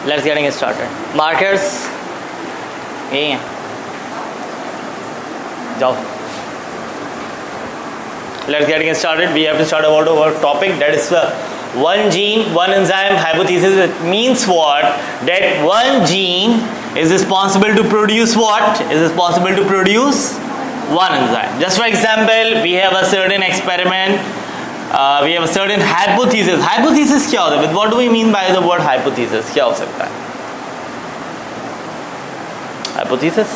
Let's getting started. Markers यही हैं, जाओ. Let's getting started. We have to start about our topic, that is one gene, one enzyme hypothesis. It means what? That one gene is responsible to produce what? Is responsible to produce one enzyme. Just for example, we have a certain experiment. We have a certain hypothesis. Hypothesis क्या होता है? What do we mean by the word hypothesis? क्या हो सकता है? Hypothesis.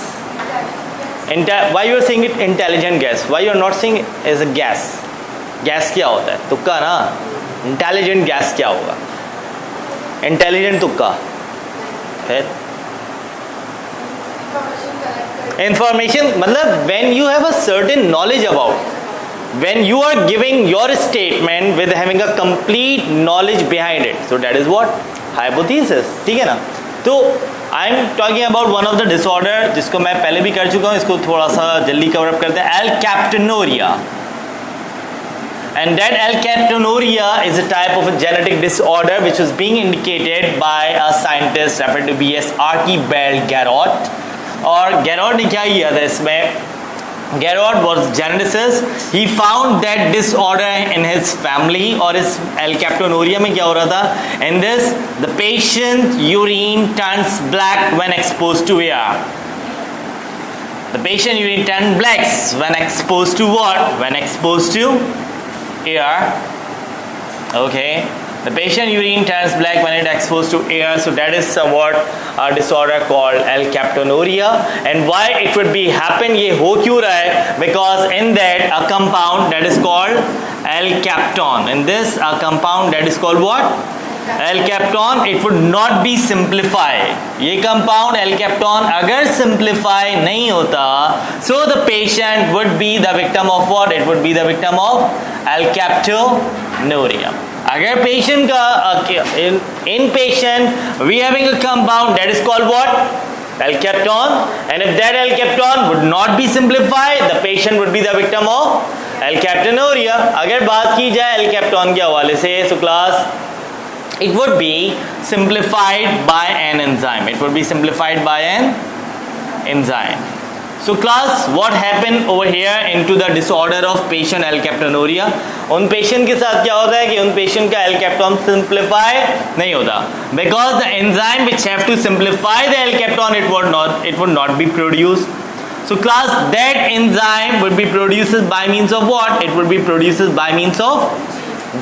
Why you are saying it intelligent guess? Why you are not saying it as a guess? Gas क्या होता है? तुक्का ना. Intelligent guess क्या होगा? Intelligent तुक्का. फिर information मतलब when you have a certain knowledge about, when you are giving your statement with having a complete knowledge behind it, so that is what hypothesis. ठीक है ना? तो I am talking about one of the disorder जिसको मैं पहले भी कर चुका हूँ, इसको थोड़ा सा जल्दी कवर अप करते हैं. Alkaptonuria. And that alkaptonuria is a type of a genetic disorder which was being indicated by a scientist referred to be as Archibald Garrod. और Garrod ने क्या किया था इसमें? Garrod was geneticist. He found that disorder in his family. और इस alkaptonuria में क्या हो रहा था? In this, the patient urine turns black when exposed to air. The patient urine turns black when exposed to what? When exposed to air. Okay. The patient urine turns black when it exposed to air, so that is somewhat a disorder called alkaptonuria. And why it would be happen? ये हो क्यों रहा है? Because in that a compound that is called alkapton. In this a compound that is called what? Alkapton. It would not be simplified. ये compound alkapton अगर simplify नहीं होता, so the patient would be the victim of what? It would be the victim of alkaptonuria. अगर patient का in patient we having a compound that is called what? Alkapton. And if that alkapton would not be simplified, the patient would be the victim of alkaptonuria. अगर बात की जाए alkapton के हवाले से, so class, it would be simplified by an enzyme. It would be simplified by an enzyme. So class, what happened over here into the disorder of patient alkaptonuria? उन patient के साथ क्या होता है कि उन पेशेंट का alkapton simplify नहीं होता, because the enzyme which have to simplify the alkapton it would not be produced. So class, that enzyme would be produced by means of what? It would be produced by means of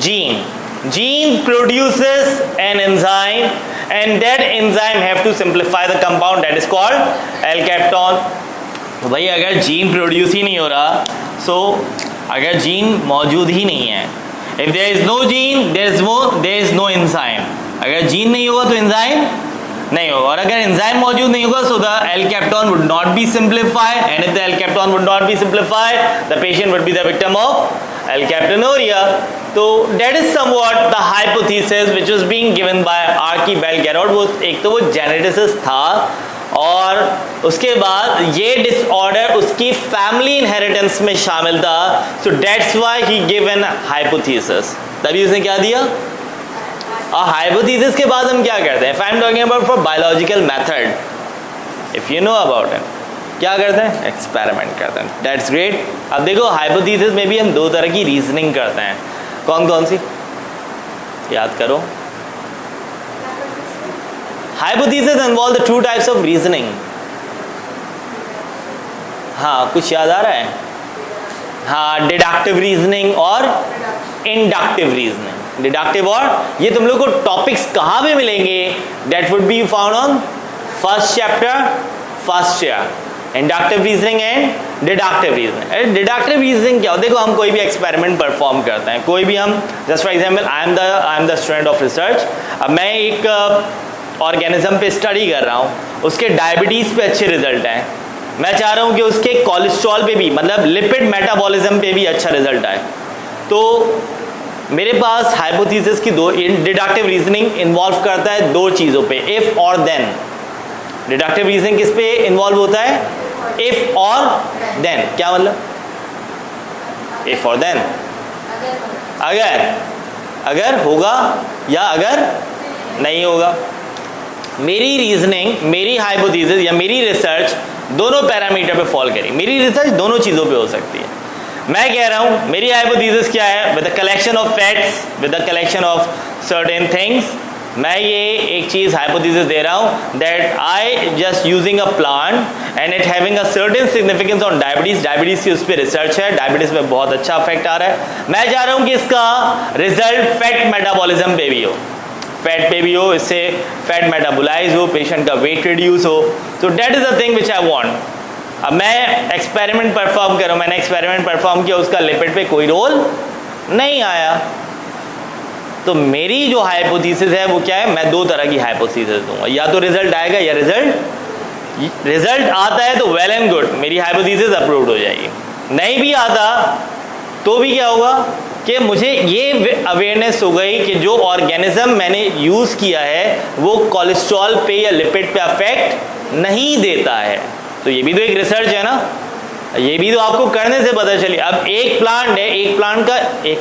gene. Gene produces an enzyme, and that enzyme have to simplify the compound that is called alkapton. तो भाई अगर gene produce ही नहीं हो रहा, सो अगर gene मौजूद ही नहीं है, if there is no gene there is no enzyme. अगर जीन नहीं होगा तो एंजाइम नहीं होगा, और अगर एंजाइम मौजूद नहीं होगा, so the alkapton would not be simplified, and if the alkapton would not be simplified, the patient would be the victim of alkaptonuria. तो that is somewhat the hypothesis which was being given by Archibald Garrod. वो एक तो वो geneticist था, और उसके बाद ये डिसऑर्डर उसकी फैमिली इनहेरिटेंस में शामिल था, so that's why he given hypothesis. तभी उसने क्या दिया? और हाइपोथेसिस के बाद हम क्या करते हैं? If I am talking about for biological method, if you know about it, क्या करते हैं? एक्सपेरिमेंट करते हैं. That's great. अब देखो, हाइपोथेसिस में भी हम दो तरह की रीजनिंग करते हैं. कौन कौन सी? याद करो. Hypothesis involve the two types of reasoning. हाँ, कुछ याद आ रहा है? हाँ, deductive reasoning और inductive reasoning. Deductive और ये तुम लोग को टॉपिक्स कहाँ पे मिलेंगे? That would be found on first chapter, first year. Inductive reasoning and deductive reasoning. Deductive reasoning क्या हो? देखो, हम कोई भी एक्सपेरिमेंट परफॉर्म करते हैं, कोई भी हम, just for example I am the student of research. अब मैं एक ऑर्गेनिज्म पे स्टडी कर रहा हूँ, उसके डायबिटीज़ पे अच्छे रिजल्ट हैं, मैं चाह रहा हूँ कि उसके कोलेस्ट्रॉल पे भी, मतलब लिपिड मेटाबॉलिज्म पे भी अच्छा रिजल्ट आए. तो मेरे पास हाइपोथेसिस की दो, डिडक्टिव रीजनिंग इन्वॉल्व करता है दो चीज़ों पे, इफ़ और देन. डिडक्टिव रीजनिंग किस पे इन्वॉल्व होता है? इफ़ और देन. क्या मतलब? इफ़ और देन, अगर होगा या अगर नहीं होगा. मेरी रीजनिंग, मेरी हाइपोथेसिस या मेरी रिसर्च दोनों पैरामीटर पे फॉल करेगी। मेरी रिसर्च दोनों चीज़ों पे हो सकती है। मैं कह रहा हूँ मेरी हाइपोथेसिस क्या है, with the collection of facts, with the collection of certain things, मैं ये एक चीज़ हाइपोथेसिस दे रहा हूँ that I just using a plant and it having a certain significance on diabetes. Diabetes की उस पर रिसर्च है, डायबिटीज़ पे बहुत अच्छा इफेक्ट आ रहा है। मैं चाह रहा हूँ कि इसका रिजल्ट फैट मेटाबॉलिज्म पे भी हो, फैट पे भी हो, इससे फैट मेटाबोलाइज हो, पेशेंट का वेट रिड्यूस हो। तो that is the thing which I want. अब मैं एक्सपेरिमेंट परफॉर्म कर रहा हूँ, मैंने एक्सपेरिमेंट परफॉर्म किया, उसका लिपिड पे कोई रोल नहीं आया। तो मेरी जो हाइपोथेसिस है वो क्या है, मैं दो तरह की हाइपोथेसिस दूंगा, या तो रिजल्ट आएगा या रिजल्ट आता है तो वेल एंड गुड, मेरी हाइपोथेसिस अप्रूव्ड हो जाएगी। नहीं भी आता तो भी क्या होगा कि मुझे ये अवेयरनेस हो गई कि जो ऑर्गेनिज्म मैंने यूज़ किया है वो कोलेस्ट्रॉल पे या लिपिड पे अफेक्ट नहीं देता है। तो ये भी तो एक रिसर्च है ना, ये भी तो आपको करने से पता चली। अब एक प्लांट है, एक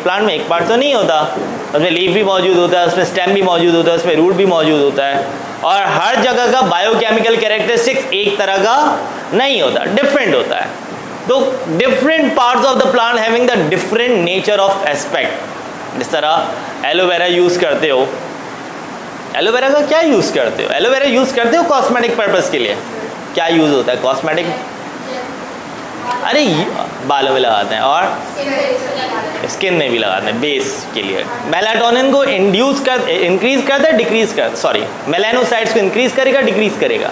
प्लांट में एक पार्ट तो नहीं होता, उसमें लीफ भी मौजूद होता है, उसमें स्टेम भी मौजूद होता है, उसमें रूट भी मौजूद होता है, और हर जगह का बायोकेमिकल कैरेक्टरिस्टिक्स एक तरह का नहीं होता, डिफरेंट होता है। तो different parts of the plant having the different nature of aspect. जिस तरह एलोवेरा यूज करते हो, एलोवेरा का क्या यूज करते हो, एलोवेरा यूज करते हो कॉस्मेटिक पर्पस के लिए। क्या यूज होता है कॉस्मेटिक, अरे बालों में लगाते हैं और स्किन में भी लगाते हैं बेस के लिए। मेलाटोनिन को इंक्रीज करता है, डिक्रीज कर, सॉरी मेलानोसाइट्स को इंक्रीज करेगा, डिक्रीज करेगा।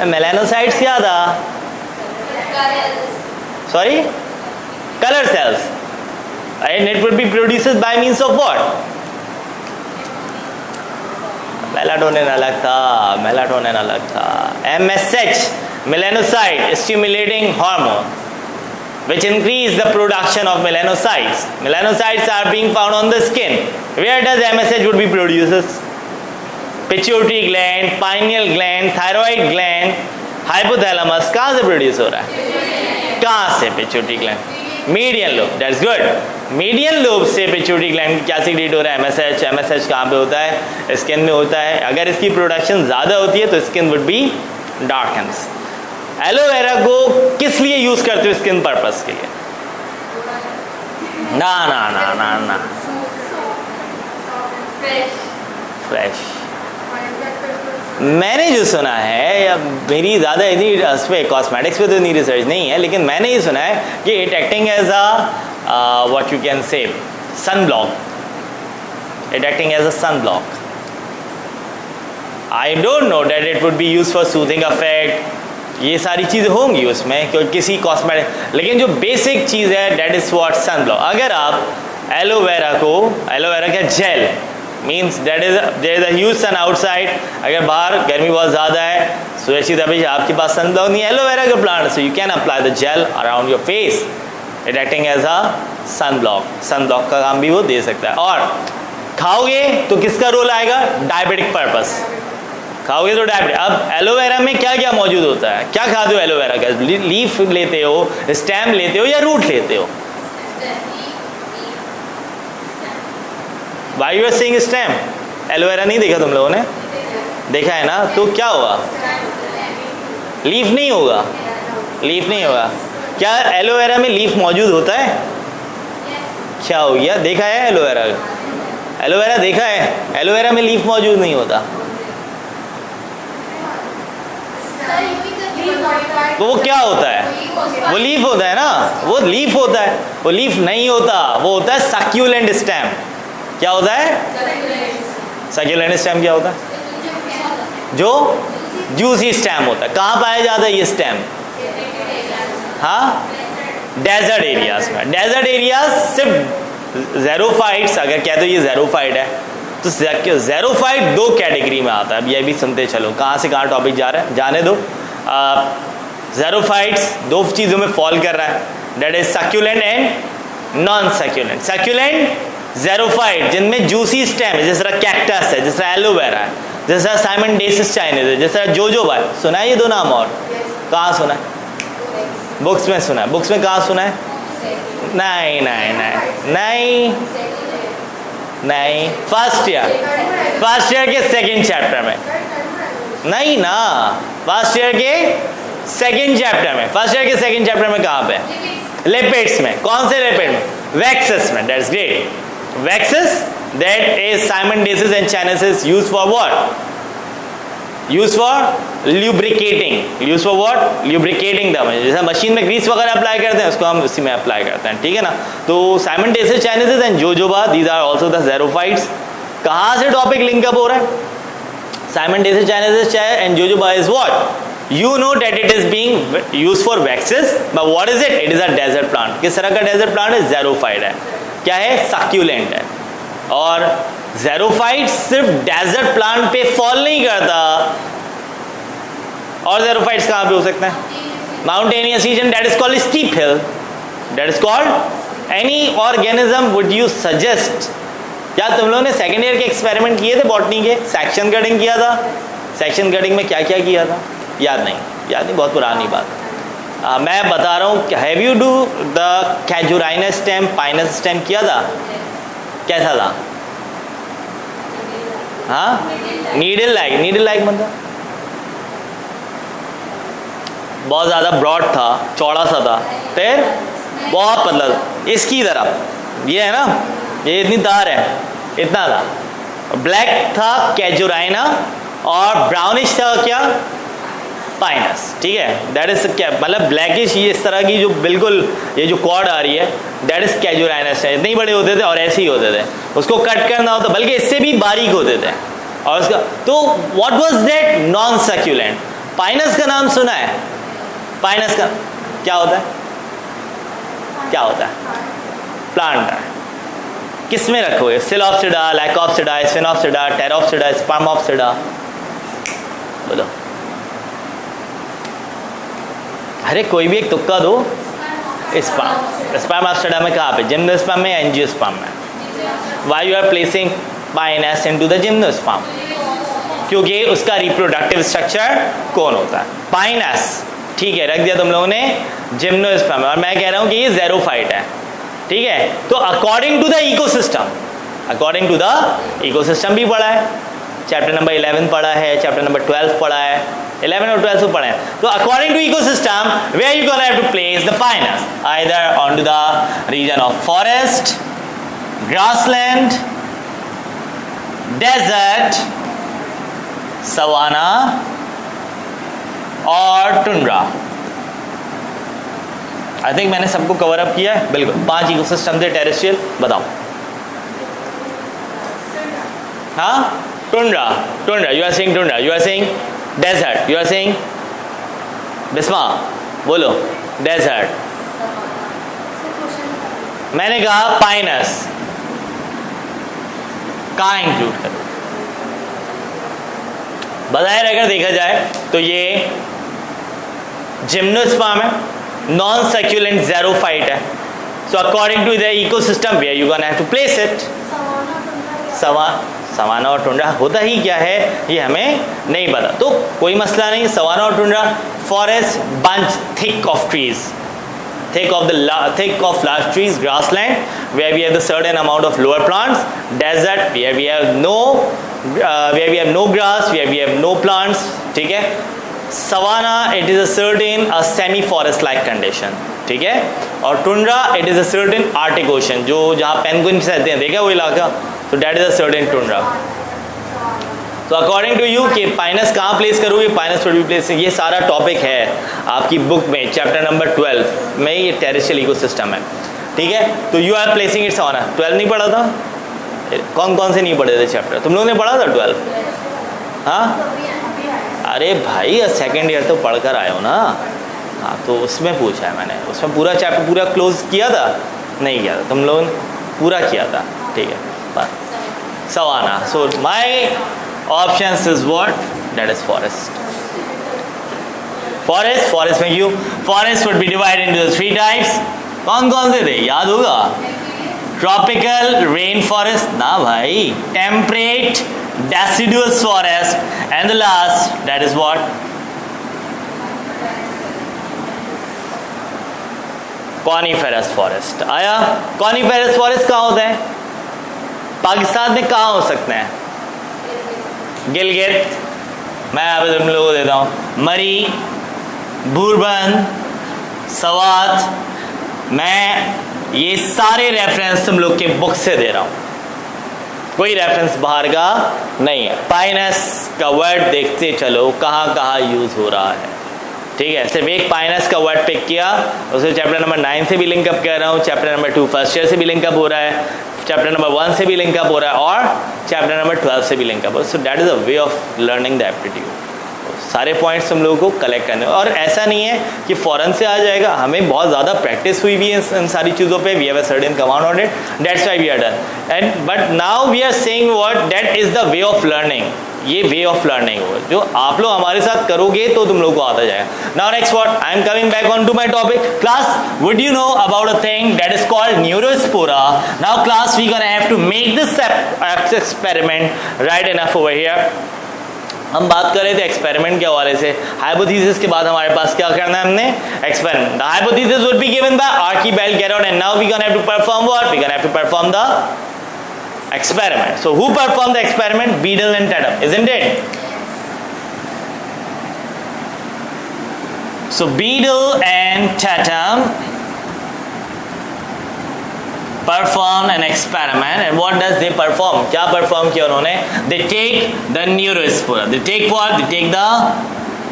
मेलानोसाइट्स क्या था, sorry colour cells, and it will be produced by means of what, melatonin अलग था, MSH melanocyte stimulating hormone which increase the production of melanocytes. Melanocytes are being found on the skin. Where does MSH would be produced? Pituitary gland, pineal gland, thyroid gland, hypothalamus. कहाँ से produce हो रहा है, कहाँ से, pituitary gland, median lobe, that's good. Median lobe से pituitary gland क्या secret हो रहा है, MSH कहाँ पे होता है, स्किन में होता है। अगर इसकी प्रोडक्शन ज़्यादा होती है तो स्किन वुड बी डार्कन्स। एलोवेरा को किस लिए यूज करते हो, स्किन पर्पस के लिए, ना फ्रेश। मैंने जो सुना है, या मेरी ज़्यादा इतनी उस पर कॉस्मेटिक्स पे तो इतनी रिसर्च नहीं है, लेकिन मैंने ये सुना है कि it acting as a what you can say sun block, it acting as a sun block. I don't know that it would be use for soothing affect, ये सारी चीज़ें होंगी उसमें क्योंकि किसी कॉस्मेटिक, लेकिन जो बेसिक चीज़ है that is what, sun block. अगर आप एलोवेरा का gel means that is there is a huge sun outside, अगर बाहर गर्मी बहुत ज़्यादा है, सूरज तभी आपके पास सन ब्लॉक नहीं है, एलोवेरा का plant, so you can apply the gel around your face, it acting as a sun block का काम भी वो दे सकता है। और खाओगे तो किसका रोल आएगा, डायबिटिक पर्पस, खाओगे तो डायबिटिक। अब एलोवेरा में क्या क्या मौजूद होता है, क्या खाते हो एलोवेरा का, लीफ लेते हो, स्टेम लेते हो या रूट लेते हो, why you are saying stem, aloe vera नहीं देखा तुम लोगों ने, देखा है ना, तो क्या होगा, लीफ नहीं होगा, क्या एलोवेरा में लीफ मौजूद होता है, क्या हो गया, देखा है एलोवेरा देखा है, एलोवेरा में लीफ मौजूद नहीं होता, तो वो क्या होता है, वो लीफ होता है ना, वो लीफ होता है, वो लीफ नहीं होता, वो होता है सक्यूलेंट स्टेम। क्या होता है, सक्यूलेंट स्टेम क्या होता है, जो जूसी स्टेम होता है। कहाँ पाया जाता है ये स्टेम, हाँ डेजर्ट एरियाज में, डेजर्ट एरियाज सिर्फ ज़ेरोफाइट्स, अगर कहते हो ये ज़ेरोफाइट है तो ज़ेरोफाइट दो कैटेगरी में आता है, अब ये भी सुनते चलो, कहाँ से कहाँ टॉपिक जा रहा है, जाने दो। ज़ेरोफाइट्स दो चीज़ों में फॉल कर रहा है, that is succulent and non succulent. Succulent xerophyte जिनमें जूसी स्टेम है, जिस तरह कैक्टस है, जिस तरह एलोवेरा है, जिस तरह साइमनडेसिस चाइनीज है, जिस तरह जोजोबा है, सुना है ये दो नाम, और कहाँ सुना है, बुक्स में सुना है, बुक्स में कहाँ सुना है, नहीं नहीं, फर्स्ट ईयर के सेकंड चैप्टर में। नहीं ना, फर्स्ट ईयर के सेकंड चैप्टर में। फर्स्ट ईयर के सेकंड चैप्टर में कहाँ पे? लिपिड्स में। कौन से लिपिड में? वैक्सेस में। That's great. Waxes that is simmondsia and chinensis used for what? Use for lubricating. Use for what? Lubricating the, जैसे मशीन में ग्रीस वगैरह अप्लाई करते हैं उसको हम उसी में अप्लाई करते हैं, ठीक है ना। तो simmondsia, chinensis and jojoba, these are also the xerophytes. कहाँ से टॉपिक लिंकअप हो रहा है? Simmondsia, chinensis and jojoba is what? You know that it is being used for waxes, but what is it? It is a desert plant. किस तरह का desert plant है? Xerophyte है। क्या है? Succulent है। और Xerophyte सिर्फ desert plant पे फॉल नहीं करता, और Xerophytes कहाँ पे हो सकते हैं? Mountainous region, that is called steep hill. That is called any organism would you suggest? क्या तुम लोगों ने सेकेंड ईयर के एक्सपेरिमेंट किए थे बॉटनी के? सेक्शन कटिंग किया था। सेक्शन कटिंग में क्या क्या किया था? याद नहीं, बहुत पुरानी बात। मैं बता रहा हूँ, have you do the casuarinas stem, pinus stem किया था? कैसा था? हाँ, नीडल लाइक मतलब बहुत ज़्यादा ब्रॉड था, चौड़ा सा था, फिर बहुत पतला था। इसकी तरफ ये है ना, ये इतनी तार है, इतना था। ब्लैक था कैजुराइना और ब्राउनिश था क्या? पाइनस, ठीक है। दैट इज क्या मतलब ब्लैकिश, ये इस तरह की जो बिल्कुल ये जो कॉर्ड आ रही है, दैट इज कैजुराइनस है। इतने ही बड़े होते थे और ऐसे ही होते थे, उसको कट करना होता, बल्कि इससे भी बारीक होते थे। और उसका तो what was that? Non succulent. Pinus का नाम सुना है? पाइनस का क्या होता है? क्या होता है? प्लांट है। किस में रखोगे? सिलॉप्सिडा, लाइकोप्सिडा, स्फेनोप्सिडा, टेरोप्सिडा, स्पर्मोप्सिडा? बोलो। अरे कोई भी एक तुक्का दो। स्पर्मोप्सिडा में कहाँ पे? जिम्नोस्पर्म में या एंजियोस्पर्म में? Why you are placing pinus into the gymnosperm? क्योंकि उसका रिप्रोडक्टिव स्ट्रक्चर कौन होता है? पाइनस, ठीक है, रख दिया तुम लोगों ने जिम्नोस्पर्म। और मैं कह रहा हूँ कि ये ज़ेरोफाइट है, ठीक है। तो अकॉर्डिंग टू द इकोसिस्टम भी पढ़ा है, चैप्टर नंबर 11 पढ़ा है, चैप्टर नंबर 12 पढ़ा है, 11 और 12 पढ़ा है। तो according to ecosystem where you gonna have to place the pinus, either on to the region of forest, grassland, desert, savanna और टुंड्रा। आई थिंक मैंने सबको कवर अप किया है। बिल्कुल, 5 इकोसिस्टम थे टेरेस्ट्रियल। बताओ। हाँ, tundra, you are saying tundra, you are saying desert, you are saying Bisma, बोलो डेजर्ट। मैंने कहा पाइनस, कहाँ इंक्लूड करो? बजाय अगर देखा जाए तो ये जिम्नोस्पर्म है, नॉन सक्यूलेंट ज़ेरोफाइट है। So according to the ecosystem where you gonna have to place it. Savanna और टुंड्रा होता ही क्या है ये हमें नहीं पता, तो कोई मसला नहीं। सवाना और tundra, forest, bunch thick of trees, thick of large trees, grassland where we have the certain amount of lower plants, desert where we have no grass, where we have no plants, ठीक है। savanna it is a certain semi forest like condition, ठीक है। और tundra it is a certain arctic ocean, जो जहाँ penguins रहते हैं, देखा वो इलाका, तो that is a certain tundra। तो अकॉर्डिंग टू यू कि पाइनस कहाँ प्लेस करोगे? पाइनस वुड बी प्लेस, ये सारा टॉपिक है आपकी बुक में, चैप्टर नंबर 12 में, ये टेरेस्ट्रियल इकोसिस्टम है, ठीक है। तो you are placing it savanna. 12 नहीं पढ़ा था? कौन कौन से नहीं पढ़े थे चैप्टर? तुम लोगों ने पढ़ा था 12? हाँ, अरे भाई सेकेंड ईयर तो पढ़ कर आए हो ना। हाँ, तो उसमें पूछा है मैंने, उसमें पूरा चैप्टर पूरा क्लोज किया था? नहीं किया था, तुम लोगों ने पूरा किया था, ठीक है। Savanna, so my options is what? That is forest. Forest में क्यों? Forest would be divided into the 3 types. कौन से थे? याद होगा? Tropical rainforest, ना भाई, temperate deciduous forest, and the last, that is what? Coniferous forest. आया? Coniferous forest कहाँ होता है? पाकिस्तान में कहाँ हो सकते हैं? गिलगित, मैं यहाँ पे तुम लोगों को देता हूँ, मरी, भूरबंद, सवात, मैं ये सारे रेफरेंस तुम लोग के बुक से दे रहा हूँ, कोई रेफरेंस बाहर का नहीं है। पाइनस का वर्ड देखते चलो कहाँ कहाँ यूज हो रहा है, ठीक है। सिर्फ एक पाइनस का वर्ड पिक किया, उसे चैप्टर नंबर 9 से भी लिंकअप कर रहा हूँ, चैप्टर नंबर 2 फर्स्ट ईयर से भी लिंकअप हो रहा है, चैप्टर नंबर 1 से भी लिंकअप हो रहा है और चैप्टर नंबर 12 से भी लिंकअप हो रहा है। सो that is a way of learning the aptitude. सारे पॉइंट्स हम लोगों को कलेक्ट करने, और ऐसा नहीं है कि फौरन से आ जाएगा, हमें बहुत ज़्यादा प्रैक्टिस हुई भी है इन सारी चीज़ों पे। We have a certain command on it, that's why we are done. And but now we are saying what that is the way of learning. ये वे ऑफ लर्निंग हो जो आप लोग हमारे साथ करोगे तो तुम लोग को आता जाएगा। Now next what, I am coming back on to my topic. Class, would you know about a thing that is called neurospora? Now class, we gonna have to make this experiment right enough over here. हम बात कर रहे थे experiment के हवाले से। Hypothesis के बाद हमारे पास क्या करना है, हमने experiment. The hypothesis would be given by Archibald Garrod and now we gonna have to perform what? We gonna have to perform the experiment. So who performed the experiment? Beadle and Tatum, isn't it? So Beadle and Tatum performed an experiment, and what does they perform? क्या perform किया उन्होंने? They take the neurospora. They take what? They take the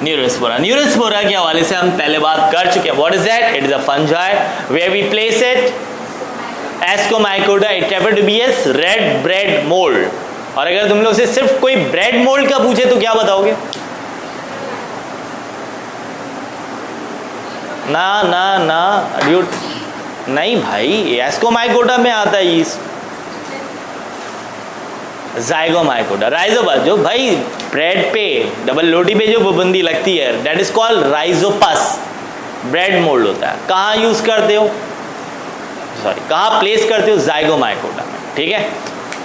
neurospora. Neurospora के हवाले से हम पहले बात कर चुके हैं. What is that? It is a fungi. Where we place it? Ascomycota. It happens to be a red bread mold. और अगर तुम लोग से सिर्फ कोई ब्रेड मोल्ड का पूछे तो क्या बताओगे? ना ना ना ड्यूट, नहीं भाई, एस्कोमाइकोटा में आता है यीस्ट। जाइगोमाइकोटा, राइजोपस, जो भाई ब्रेड पे डबल रोटी पे जो बूंदी लगती है, that is called Rhizopus. Bread mould होता है। कहाँ यूज करते हो, सॉरी कहाँ प्लेस करते हो? जाइगोमाइकोटा में, ठीक है।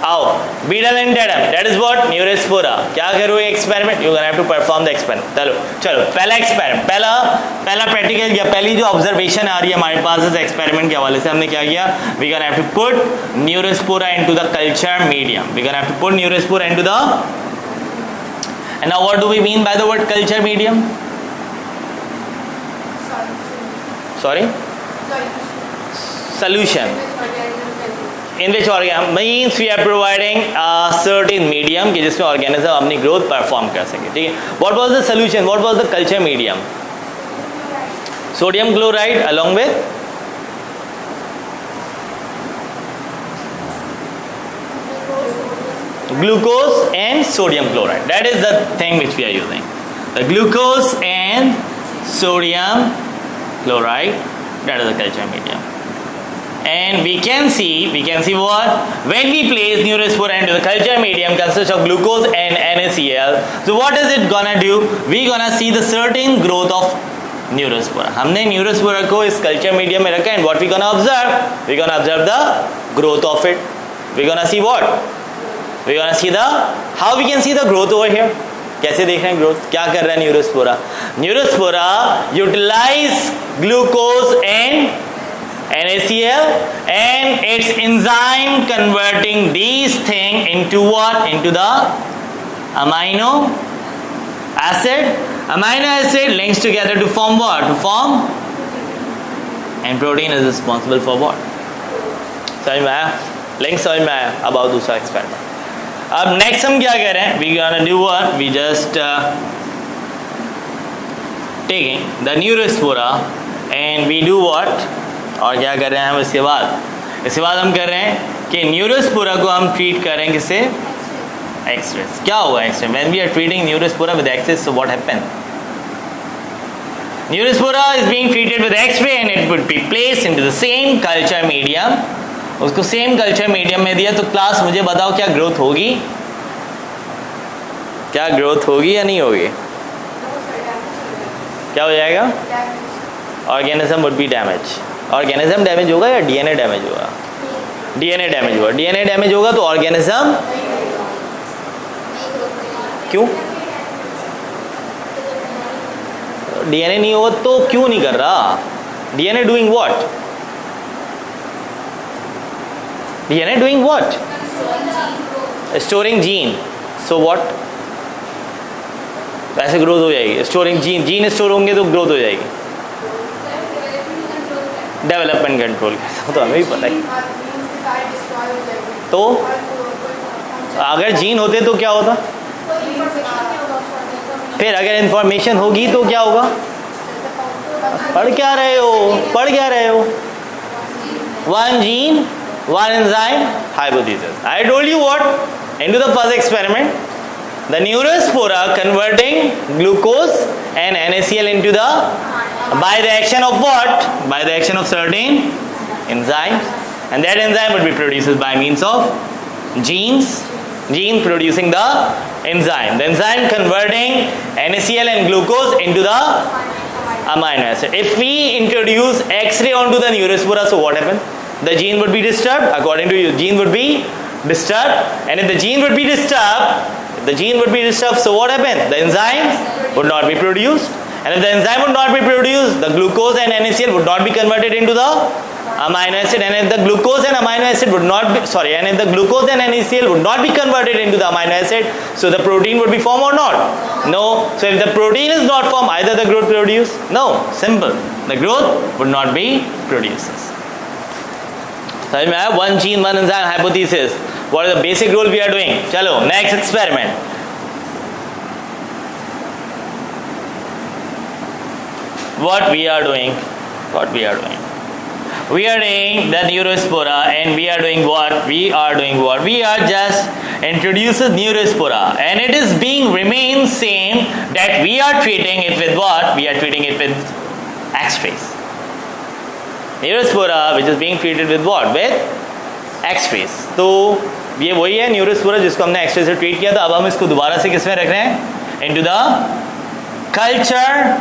आओ, Beadle and Tatum, that is what? Neurospora. क्या करोगे experiment? You gonna have to perform the experiment. चलो पहला एक्सपेरिमेंट, पहला प्रैक्टिकल, या पहली जो ऑब्जर्वेशन आ रही है हमारे पास इस एक्सपेरिमेंट के हवाले से, हमने क्या किया? We gonna have to put neurospora into the culture medium. We gonna have to put neurospora into the, and now what do we mean by the word culture medium? Sorry, solution in which organism means we are providing a certain medium कि जिसमें organism अपनी growth perform कर सके, ठीक है। What was the solution? What was the culture medium? Sodium chloride along with glucose and sodium chloride. That is the thing which we are using. The glucose and sodium chloride, that is the culture medium. And we can see what? When we place Neurospora into the culture medium consists of glucose and NaCl. So what is it gonna do? We gonna see the certain growth of Neurospora. हमने Neurospora को इस culture medium में रखा, and what we gonna observe? We gonna observe the growth of it. We gonna see what? We gonna see the, how we can see the growth over here? कैसे देख रहे हैं growth? क्या कर रहा है neurospora? Neurospora utilize glucose and NaCl and its enzyme converting these thing into what? Into the amino acid. Amino acid links together to form what? To form, and protein is responsible for what? समझ में आया? Link समझ में आया? अब आओ दूसरा experiment. अब नेक्स्ट हम क्या कर रहे हैं? We gonna do what? We just taking the neurospora and we do what? और क्या कर रहे हैं हम इसके बाद हम कर रहे हैं कि न्यूरोस्पोरा को हम ट्रीट कर रहे हैं किससे? एक्सरे। क्या हुआ x-ray? When we are treating neurospora with x-ray, so what happen? Neurospora is being treated with x-ray and it would be placed into the same culture medium. उसको सेम कल्चर मीडियम में दिया, तो class मुझे बताओ क्या growth होगी? क्या growth होगी या नहीं होगी? क्या हो जाएगा? Organism would be damage. Organism damage होगा या डीएनए डैमेज होगा? डीएनए डैमेज होगा। डीएनए डैमेज होगा तो ऑर्गेनिज्म, क्यों? डीएनए नहीं होगा तो क्यों नहीं कर रहा? DNA doing what? DNA doing what? Storing gene, so what, वैसे ग्रोथ हो जाएगी। स्टोरिंग जीन स्टोर होंगे तो ग्रोथ हो जाएगी। डेवलपमेंट कंट्रोल तो हमें भी पता है। तो अगर जीन होते तो क्या होता? फिर अगर इंफॉर्मेशन होगी तो क्या होगा? पढ़ क्या रहे हो? One gene, one enzyme, hypothesis. I told you what into the first experiment, the neurospora converting glucose and NaCl into the, by the action of what? By the action of certain enzymes, and that enzyme would be produced by means of genes producing the enzyme converting NaCl and glucose into the amino acid. If we introduce X-ray onto the neurospora, so what happens? The gene would be disturbed. According to you, gene would be disturbed, and if the gene would be disturbed, so what happened? The enzyme would not be produced, and if the enzyme would not be produced, the glucose and NaCl would not be converted into the amino acid, and if the glucose and amino acid would not be, and if the glucose and NaCl would not be converted into the amino acid, so the protein would be formed or not? No. So if the protein is not formed, either the growth produce? No. Simple. The growth would not be produced. So I have one gene, one enzyme hypothesis. What is the basic rule we are doing? Chalo, next experiment. What we are doing? We are doing the neurospora, and we are doing what? We are just introduces neurospora, and it is being remain same that we are treating it with what? We are treating it with X-rays. Neurospora which is being treated with what? With X-rays. तो ये वही है Neurospora जिसको हमने x-ray से treat किया था। अब हम इसको दोबारा से किसमें रख रहे हैं? Into the culture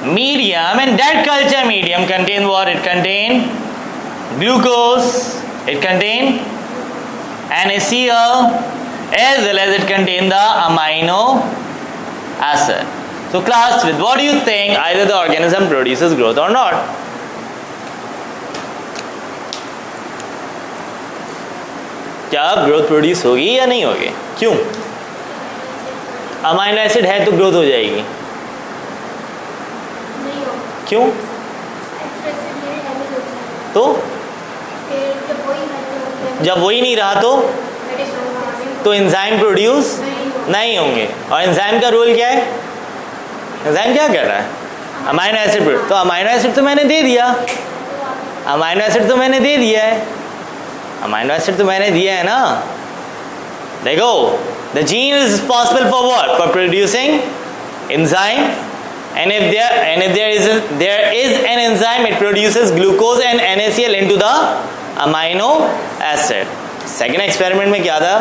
medium, and that culture medium contain what? It contain glucose, it contain NaCl, as well as it contain the amino acid. So class, with what do you think either the organism produces growth or not? क्या growth produce होगी या नहीं होगी? क्यों? Amino acid है तो growth हो जाएगी। क्यों? तो जब वही नहीं रहा तो एंजाइम प्रोड्यूस नहीं होंगे। और एंजाइम का रोल क्या है? एंजाइम क्या कर रहा है? Amino acid produce. तो अमाइनो एसिड तो मैंने दे दिया, है ना। देखो, the gene is responsible for what? For producing enzyme, and if there is an enzyme, it produces glucose and NaCl into the amino acid. Second experiment में क्या था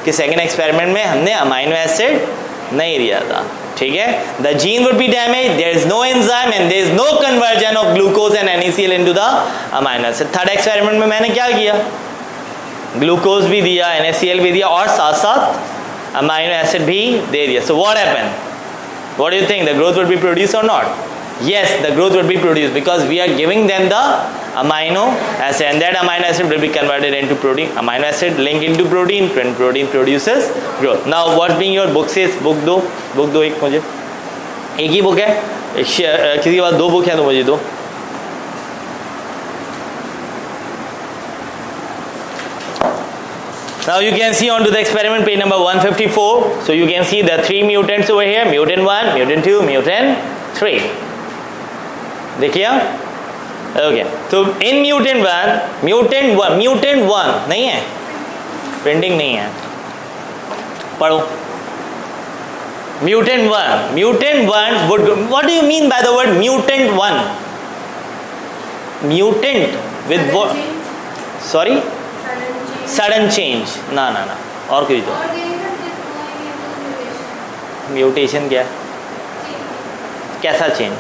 कि सेकेंड एक्सपेरिमेंट में हमने अमाइनो एसिड नहीं दिया था, ठीक है। The gene would be damage, there is no enzyme and there is no conversion of glucose and NaCl into the amino acid. Third experiment में मैंने क्या किया? ग्लूकोज भी दिया, NaCl भी दिया, और साथ साथ अमाइनो एसिड भी दे दिया। So what happened? What do you think? The growth would be produced और not? Yes, the growth would be produced because we are giving them the amino acid, and that amino acid will be converted into protein. Amino acid link into protein, and protein produces growth. Now what being your book says? book दो एक मुझे, एक ही book है, किसी के पास दो book है तो मुझे दो। Now you can see on to the experiment page number 154. So you can see the three mutants over here: mutant 1, mutant 2, mutant 3. देखिए, ओके। तो इन म्यूटेंट वन नहीं है, प्रिंटिंग नहीं है, पढ़ो। Mutant one would, what do you mean by the word mutant 1? Mutant with what? Sorry? Sudden change. ना और कोई तो म्यूटेशन क्या? कैसा चेंज?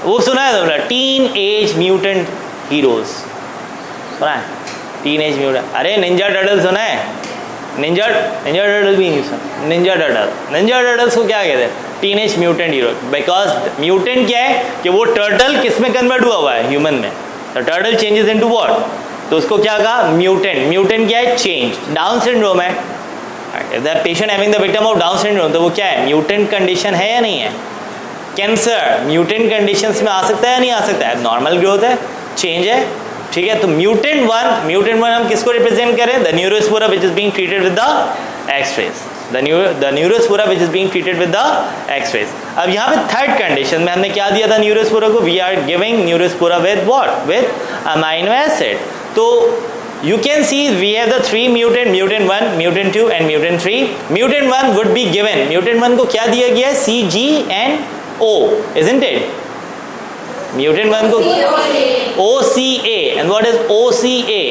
वो सुना है तुमने? टीन एज म्यूटेंट हीरोज सुना है? टीन एज म्यूटेंट, अरे निंजा टर्टल सुना है? निंजा टर्टल भी नहीं सुना। निंजा टर्टल्स को क्या कहते हैं? Teen age mutant hero. Because mutant क्या है कि वो टर्टल किस में कन्वर्ट हुआ है? ह्यूमन में। The turtle changes into what? तो उसको क्या कहा, म्यूटेंट. म्यूटेंट क्या है, चेंज. डाउन सिंड्रोम है, the patient having the victim of down syndrome, तो वो क्या है, म्यूटेंट कंडीशन है या नहीं है. कैंसर म्यूटेंट कंडीशंस में आ सकता है या नहीं आ सकता है, नॉर्मल ग्रोथ है, चेंज है. ठीक है, तो म्यूटेंट वन हम किसको रिप्रेजेंट करें, the Neurospora which is being treated with the X-rays, the Neurospora which is being treated with the X-rays. अब यहाँ पे थर्ड कंडीशन में हमने क्या दिया था न्यूरोस्पोरा को, we are giving neurospora with what, with amino acid. तो you can see we have the three mutant, mutant 1, mutant 2 and mutant 3. mutant 1 would be given, mutant 1 को क्या दिया गया है, CGNO, isn't it? mutant 1 को OCA, and what is OCA?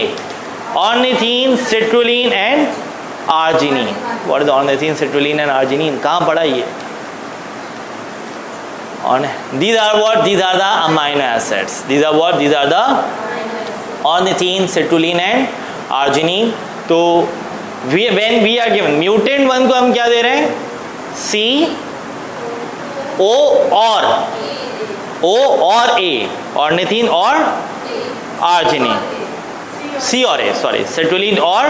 ornithine, citrulline and arginine. what is ornithine, citrulline and arginine? कहाँ पढ़ा ये? these are what, these are the amino acids. These are what, these are the ornithine, citrulline and arginine. तो when we are given mutant 1 को हम क्या दे रहे हैं, C O और A, ornithine और arginine, C और A, सॉरी, citrulline और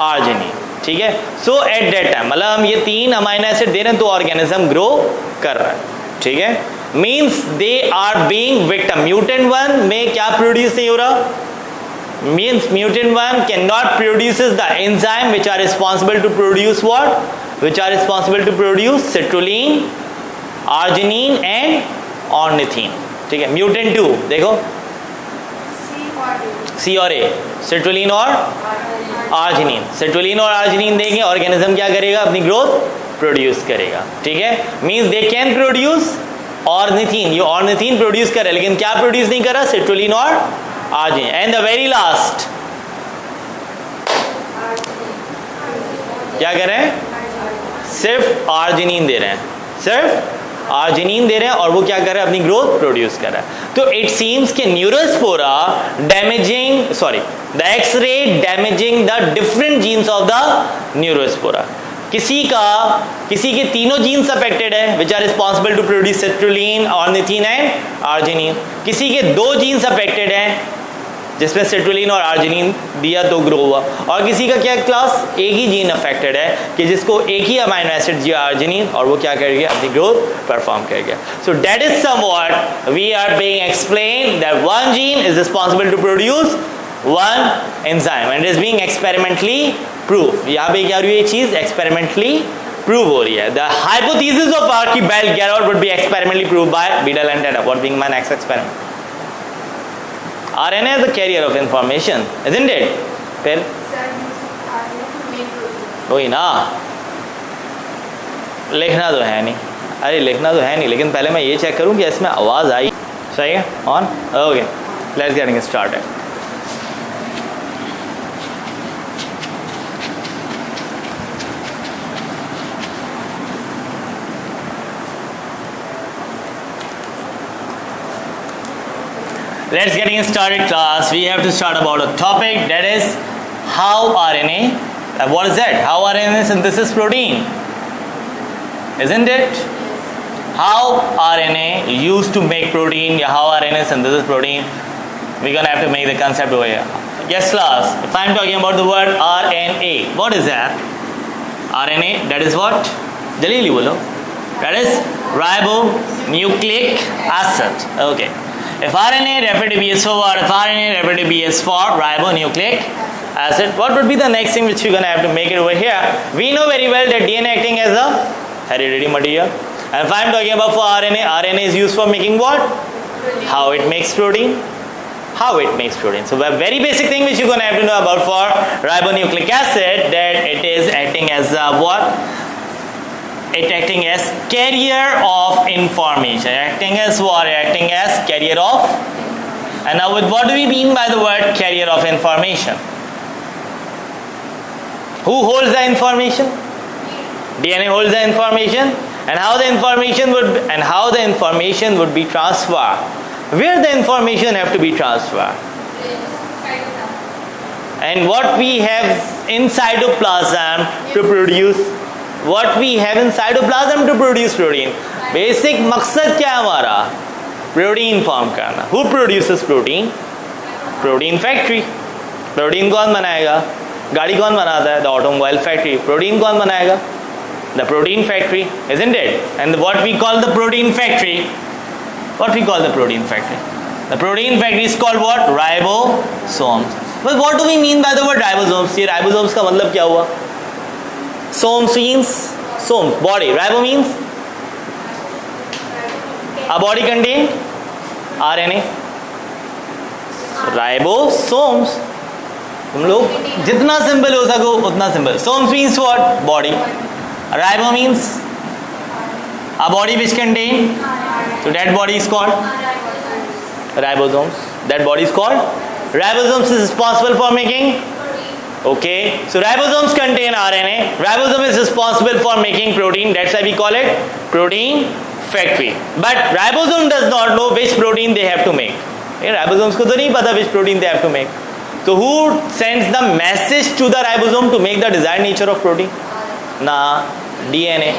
arginine. ठीक है, सो एट दैट टाइम मतलब हम ये तीन अमाइनो एसिड दे रहे हैं तो ऑर्गेनिज्म ग्रो कर रहा है. ठीक है, means they are being victim. Mutant 1 में क्या प्रोड्यूस नहीं हो रहा, means mutant 1 cannot produces the enzyme which are responsible to produce what, which are responsible to produce citrulline, arginine and ornithine. ठीक है, mutant 2 देखो, C और A, citrulline और arginine. citrulline और arginine देंगे, ऑर्गेनिज्म क्या करेगा, अपनी ग्रोथ प्रोड्यूस करेगा. ठीक है, means they can produce ornithine, ये ornithine प्रोड्यूस करे लेकिन क्या प्रोड्यूस नहीं कर रहा, citrulline और arginine. and the very last क्या कर रहे हैं, सिर्फ आर्जिनिन दे रहे हैं, सिर्फ आर्जिनिन दे रहे हैं और वो क्या कर रहा है, अपनी ग्रोथ प्रोड्यूस कर रहा है. तो इट सीम्स कि neurospora damaging, sorry, the x-ray damaging the different genes of the neurospora. किसी के तीनों जीन्स अफेक्टेड है which are responsible to produce citrulline, ornithine and arginine. किसी के दो जीन्स अफेक्टेड हैं जिसमें सिट्रुलिन और आर्जिनिन दिया तो ग्रो हुआ, और किसी का क्या क्लास, एक ही जीन अफेक्टेड है कि जिसको एक ही अमाइनो एसिड दिया आर्जिनिन और वो क्या कर गया, अपनी ग्रोथ परफॉर्म कर गया. So that is somewhat we are being explain that one gene is responsible to produce one enzyme and is being experimentally prove. यहाँ पे क्या हो रही है, ये चीज एक्सपेरिमेंटली प्रूव हो रही है. The hypothesis of Archibald Garrod would be experimentally prove by Beadle and Tatum. What being my next experiment, RNA is a carrier of information, isn't it? फिर वही ना, लिखना तो है नहीं, अरे लिखना तो है नहीं, लेकिन पहले मैं ये चेक करूं कि इसमें आवाज़ आई. सही है, on, okay, let's get started. Let's getting started class. We have to start about a topic that is how RNA, what is that? How RNA synthesis protein, isn't it? How RNA used to make protein, how RNA synthesis protein, we're gonna have to make the concept over here. Yes class, if I'm talking about the word RNA, what is that? RNA, that is what? Jalili bolo. That is ribonucleic acid. Okay. If RNA referred to be as for what? If RNA referred to be as for ribonucleic acid, what would be the next thing which we're going to have to make it over here? We know very well that DNA acting as a hereditary material. And if I'm talking about for RNA, RNA is used for making what? How it makes protein. How it makes protein. So a very basic thing which you're going to have to know about for ribonucleic acid, that it is acting as a what? It acting as carrier of information. Acting as what? Acting as carrier of. And now with what do we mean by the word carrier of information? Who holds the information? DNA holds the information. And how the information would be transferred? Where the information have to be transferred? And what we have in cytoplasm to produce, what we have in cytoplasm to produce protein. Basic मकसद क्या है हमारा? Protein form करना. Who produces protein? Protein factory. Protein कौन बनाएगा? गाड़ी कौन बनाता है? The automobile factory. प्रोटीन कौन बनाएगा? The protein factory, isn't it? And what we call the protein factory? What we call the protein factory? The protein factory is called what? Ribosomes. But what do we mean by the word ribosomes? ये ribosomes का मतलब क्या हुआ? Somes means somes, body. Ribo means a body contain RNA. Ribosomes. तुम लोग जितना simple हो सको उतना simple. Somes means what? Body. Ribo means a body which contain. So that body is called ribosomes. That body is called ribosomes. Is responsible for making. Okay. So ribosomes contain RNA. Ribosome is responsible for making protein. That's why we call it protein factory. But ribosome does not know which protein they have to make. Ribosomes को तो नहीं पता which protein they have to make. So who sends the message to the ribosome to make the desired nature of protein? Na DNA.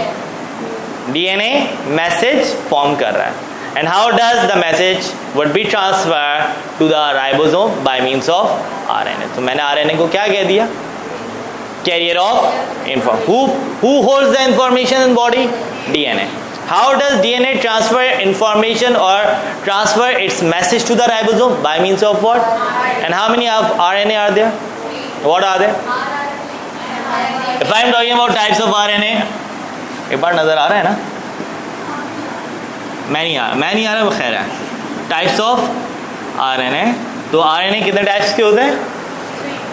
DNA message form कर रहा है. And how does the message would be transferred to the ribosome by means of RNA? तो मैंने RNA को क्या कह दिया? Carrier of information. Who holds the information in body? DNA. How does DNA transfer information or transfer its message to the ribosome? By means of what? And how many of RNA are there? What are they? If I am talking about types of RNA, एक बार नजर आ रहा है ना? मैं नहीं आ रहा, वो खैर है. Types of RNA. तो RNA कितने types के होते हैं?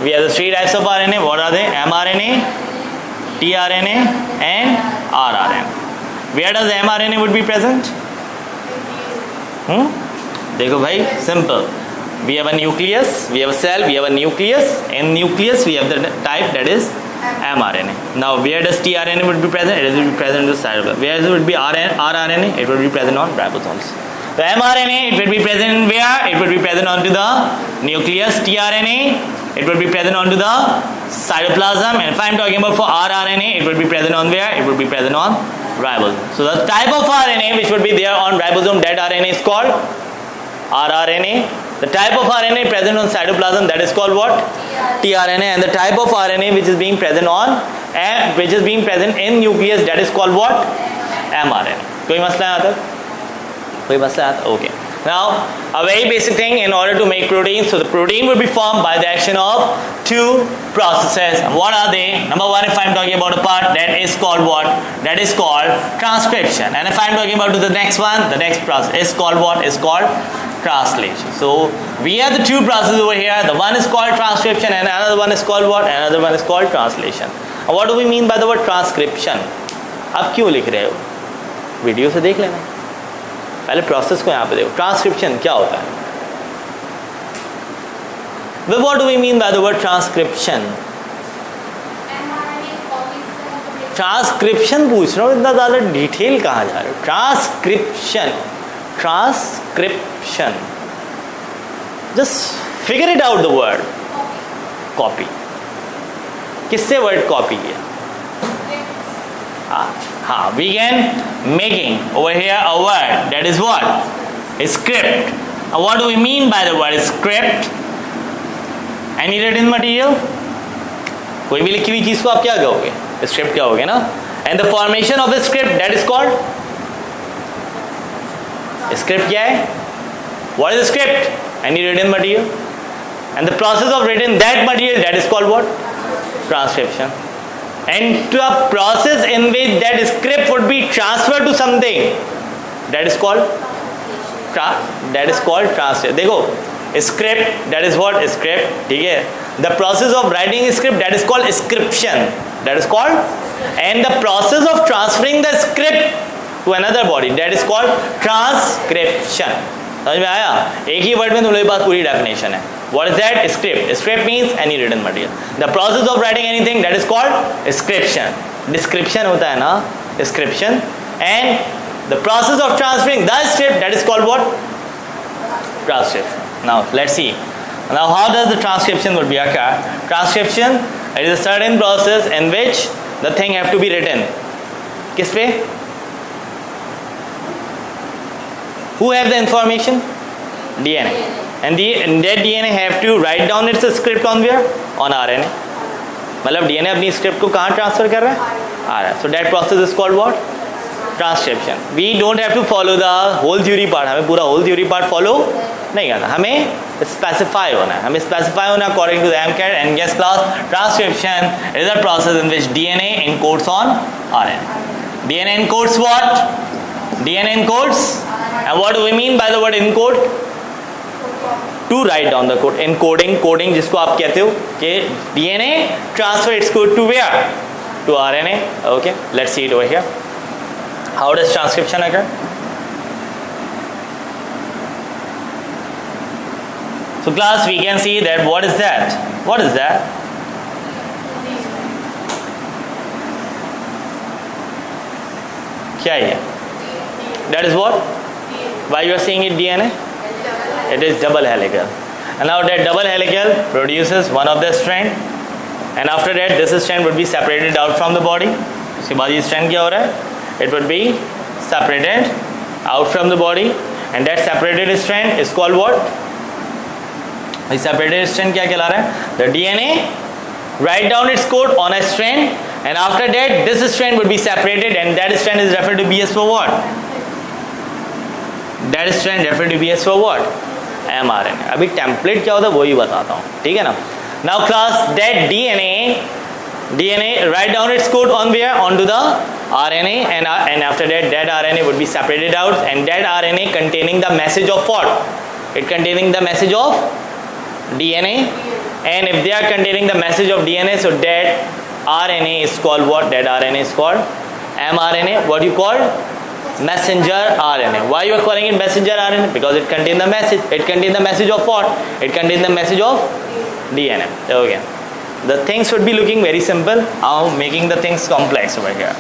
We have the 3 types of RNA. What are they? mRNA, tRNA, and rRNA. Where does mRNA would be present? देखो भाई, simple. We have a nucleus, we have a cell, we have a nucleus. In nucleus, we have the type that is mRNA. Now, where does tRNA would be present? It will be present in the cytoplasm. Where it would be rRNA? It would be present on ribosomes. So mRNA, it will be present in where? It will be present onto the nucleus. tRNA, it will be present onto the cytoplasm. And if I am talking about for rRNA, it will be present on where? It will be present on ribosome. So the type of RNA which would be there on ribosome, that RNA is called rRNA. The type of RNA present on cytoplasm, that is called what? tRNA. And the type of RNA which is being present on which is being present in nucleus, that is called what? mRNA. कोई मसला यहाँ तक? कोई मसला यहाँ तक? Okay. Now, a very basic thing in order to make protein. So the protein will be formed by the action of 2 processes. What are they? Number 1, if I am talking about a part, that is called what? That is called transcription. And if I am talking about the next one, the next process is called what? Is called translation. So we have the 2 processes over here. The one is called transcription and another one is called what? Another one is called translation. And what do we mean by the word transcription? आप क्यों लिख रहे हो? Video से देख लेना. पहले process को यहाँ पे देखो. ट्रांसक्रिप्शन क्या होता है? Well, what do we mean by the word transcription? Transcription पूछ रहा हूँ, इतना ज़्यादा डिटेल कहाँ जा रहे हो? Transcription, transcription. Just figure it out the word. Copy. किससे वर्ड कॉपी किया? हाँ, we can making over here a word that is what? A script. Now what do we mean by the word script? Any written material? कोई भी लिखी हुई चीज को आप क्या कहोगे? Script क्या होगे ना? And the formation of a script, that is called? Script क्या है? What is a script? Any written material? And the process of written that material, that is called what? Transcription. And to a process in which that script would be transferred to something, that is called translation. देखो, script, that is what? Script, ठीक है? The process of writing a script, that is called scription. That is called, and the process of transferring the script to another body, that is called transcription. समझ में आया? एक ही word में तुम लोगों के पास पूरी डेफिनेशन है. What is that? Script. Script means any written material. The process of writing anything, that is called description. Description होता है ना? Description. And the process of transferring the script, that is called what? Transcription. Now let's see. Now how does the transcription would be occur? Transcription, it is a certain process in which the thing have to be written. किस पे? Who have the information? DNA. and that DNA have to write down its script on where? On RNA. मतलब DNA अपनी script को कहाँ transfer कर रहा है? RNA. So that process is called what? Transcription. We don't have to follow the whole theory part. हमें पूरा whole theory part follow नहीं करना. हमें specify होना है. हमें specify होना according to the MCAT and guess class. Transcription is a process in which DNA encodes on RNA. DNA encodes what? DNA encodes. And what do we mean by the word encode? To write down the code. Encoding, coding जिसको आप कहते हो कि DNA transfer its code to where? To RNA. Okay, let's see it over here. How does transcription occur? So class, we can see that what is that? What is that? क्या है? That is what? Why you are saying it DNA? It is double helical. And now that double helical produces one of the strand, and after that this strand would be separated out from the body. उसके बाद ये strand क्या हो रहा है? It would be separated out from the body, and that separated strand is called what? ये separated strand क्या कहला रहा है? The DNA write down its code on a strand, and after that this strand would be separated, and that strand is referred to be as for what? That strand referred to be as for what? mRNA. अभी template क्या होता है वही बताता हूँ, ठीक है ना. Now class, that DNA write down its code on where? Onto the RNA, and after that RNA would be separated out, and that RNA containing the message of what? It containing the message of DNA, and if they are containing the message of DNA, so that RNA is called what? That RNA is called mRNA. What you call? Messenger RNA. Why you are calling it messenger RNA? Because it contains the message. It contains the message of what? It contains the message of DNA. Okay. The things would be looking very simple. I'm making the things complex over here.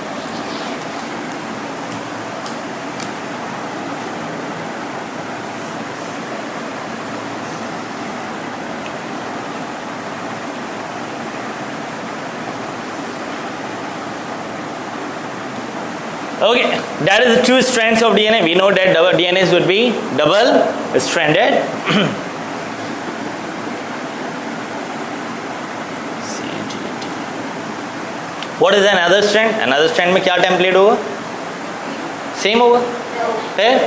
Okay, that is the two strands of DNA. We know that double DNAs would be double stranded. What is another strand? Another strand में क्या template होगा? Same होगा, फिर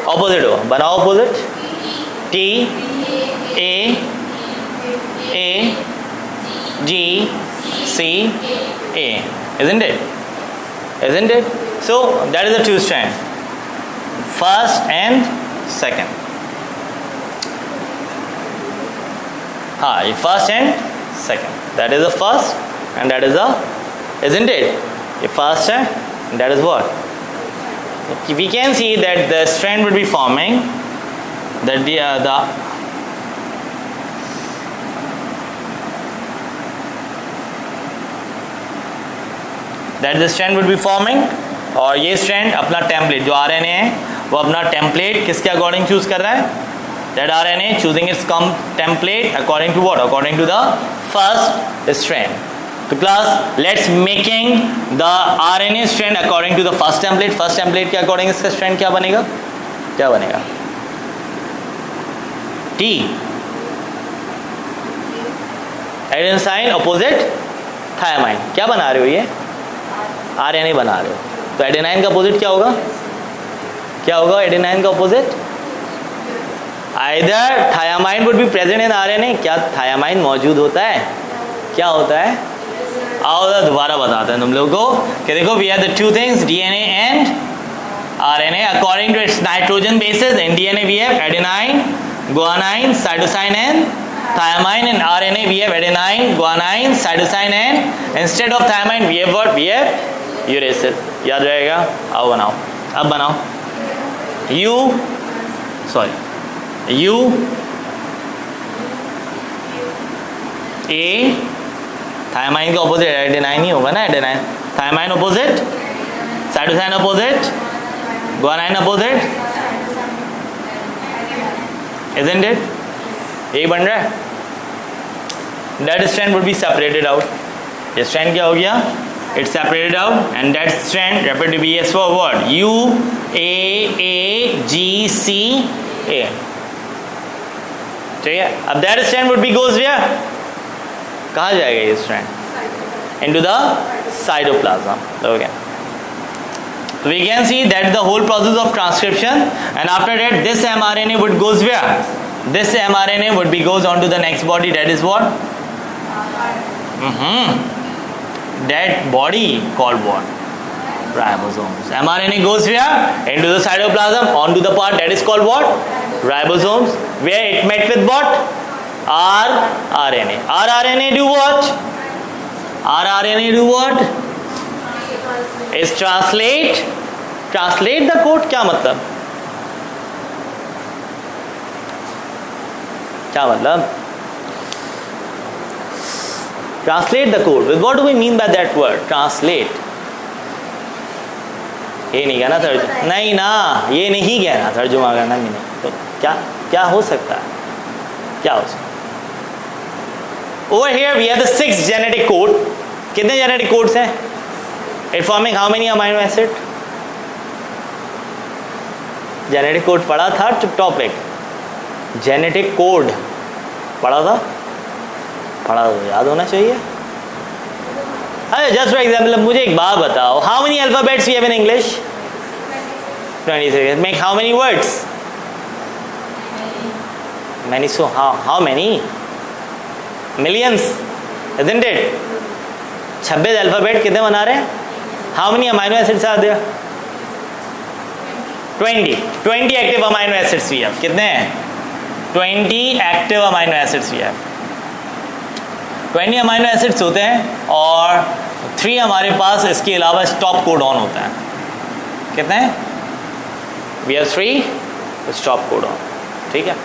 opposite होगा. बनाओ opposite. T A G C A, isn't it? Isn't it? So that is the two strand, first and second. First and second. That is the first, and that is the, isn't it? The first and that is what? We can see that the strand would be forming. That the strand would be forming, और ये strand अपना template जो RNA है वो अपना template किसके according choose कर रहा है? That RNA choosing its template according to what? According to the first strand. So class, let's making the RNA strand according to the first template. First template के according इसका strand क्या बनेगा? क्या बनेगा? T. Adenosine opposite thiamine. क्या बना रहे हो ये? RNA बना रहे हो. तो एडेनाइन का अपोजिट क्या होगा? क्या होगा एडेनाइन का opposite? Either thiamine would be present in RNA. क्या थायामाइन मौजूद होता है? क्या होता है? आओ दोबारा बताते हैं तुम लोगों को कि देखो, we have the two things, DNA and RNA according to its nitrogen basis. In DNA we have adenine, guanine, cytosine and thiamine. In RNA we have adenine, guanine, cytosine and instead of thiamine we have what? We have uracil. याद रहेगा. आओ बनाओ, अब बनाओ. U A, thiamine का opposite adenine ही होगा ना, adenine. Thiamine opposite, cytosine opposite, guanine opposite, isn't it? यही बन रहा है. That strand would be separated out. ये strand क्या हो गया? It's separated out, and that strand referred to be as for what? U A G C A. ठीक है. अब that strand would be goes where? कहाँ जाएगा ये strand? Into the cytoplasm. Okay. So we can see that the whole process of transcription, and after that this mRNA would goes where? This mRNA would be goes on to the next body, that is what? That body called what? Ribosomes. mRNA goes where? Into the cytoplasm, onto the part that is called what? Ribosomes. Where it met with what? rRNA. rRNA do what? rRNA do what? Is translate the code. क्या मतलब? Translate the code. What do we mean by that word? Translate. ये नहीं कहना तर्जुमा, नहीं ना, ये नहीं कहना तर्जुमा करना भी नहीं. तो क्या हो सकता है? क्या हो सकता है? Over here we have the 6 genetic code. कितने genetic codes हैं? It forming how many amino acid? Genetic code पढ़ा था टॉपिक. Genetic code पढ़ा था तो याद होना चाहिए. Just for example, मुझे एक बात बताओ. How many alphabets we have in English? 26. Make how many words? Many. So how many? Millions, isn't it? 26 alphabet कितने बना रहे हैं? How many amino acids are there? 20 active amino acids we have. कितने हैं? 20 active amino acids we have. 20 amino acids होते हैं और 3 हमारे पास इसके अलावा स्टॉप कोडॉन होता है. कितने हैं? We have 3 stop codon. ठीक है.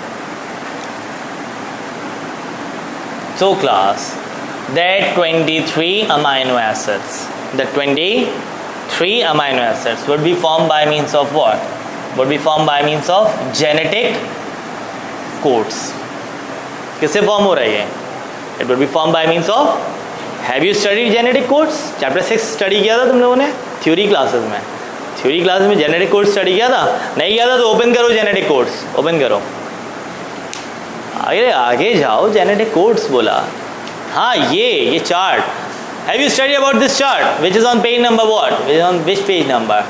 So class, that 23 amino acids, the 23 amino acids would be formed by means of what? Would be formed by means of genetic codes. किससे फॉर्म हो रही है? It would be formed by means of. Have you studied genetic codes? Chapter 6 study किया था तुम लोगों ने theory classes में. थ्योरी क्लासेस में जेनेटिक कोड्स स्टडी किया था? नहीं किया था तो ओपन करो जेनेटिक कोड्स. ओपन करो, आगे जाओ. जेनेटिक कोड्स बोला. हाँ, ये chart. Have you studied about this chart? Which is on page number what? Which is on which page number?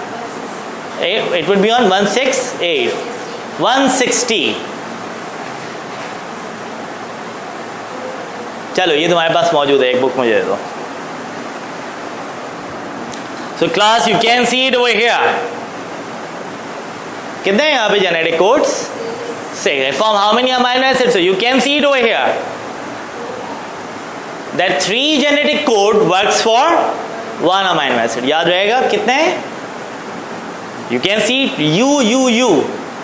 It would be on 168. 160. चलो, ये तुम्हारे पास मौजूद है. एक बुक मुझे दे दो. So class, you can see it over here. कितने हैं यहाँ पे genetic codes? Say, form how many amino acids? So you can see it over here. That 3 genetic code works for 1 amino acid. याद रहेगा कितने? You can see it, U.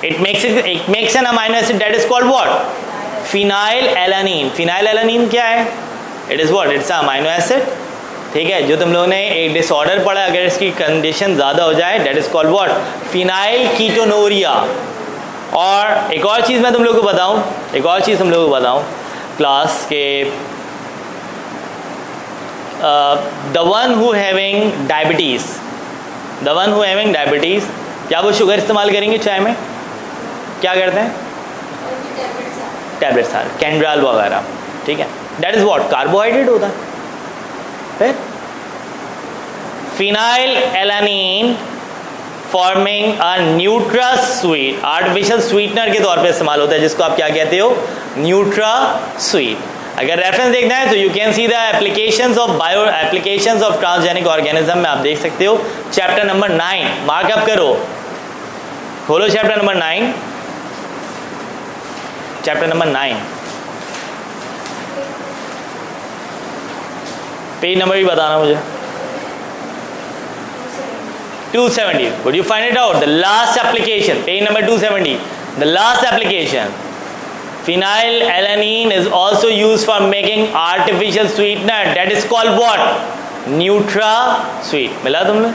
It makes an amino acid that is called what? Phenylalanine. Phenylalanine क्या है? It is what? It's an amino acid. ठीक है. जो तुम लोगों ने एक डिसऑर्डर पढ़ा, अगर इसकी कंडीशन ज़्यादा हो जाए, that is called what? Phenylketonuria. और एक और चीज़ मैं तुम लोगों को बताऊं, क्लास के the one who having diabetes, क्या वो शुगर इस्तेमाल करेंगे चाय में? क्या करते हैं? टैबलेट्स, कैंड्राल वगैरह. ठीक है. That is what? कार्बोहाइड्रेट होता है. फिर phenylalanine forming a NutraSweet, artificial sweetener के तौर पे इस्तेमाल होता है, जिसको आप क्या कहते हो? न्यूट्रास्वीट. अगर रेफरेंस देखना है तो you can see the applications of transgenic organism में आप देख सकते हो. चैप्टर नंबर 9 मार्कअप करो, खोलो chapter number 9. Chapter number 9 page number भी बताना मुझे. 270. Would you find it out? The last application, page number 270. The last application. Phenylalanine is also used for making artificial sweetener. That is called what? NutraSweet. मिला तुमने?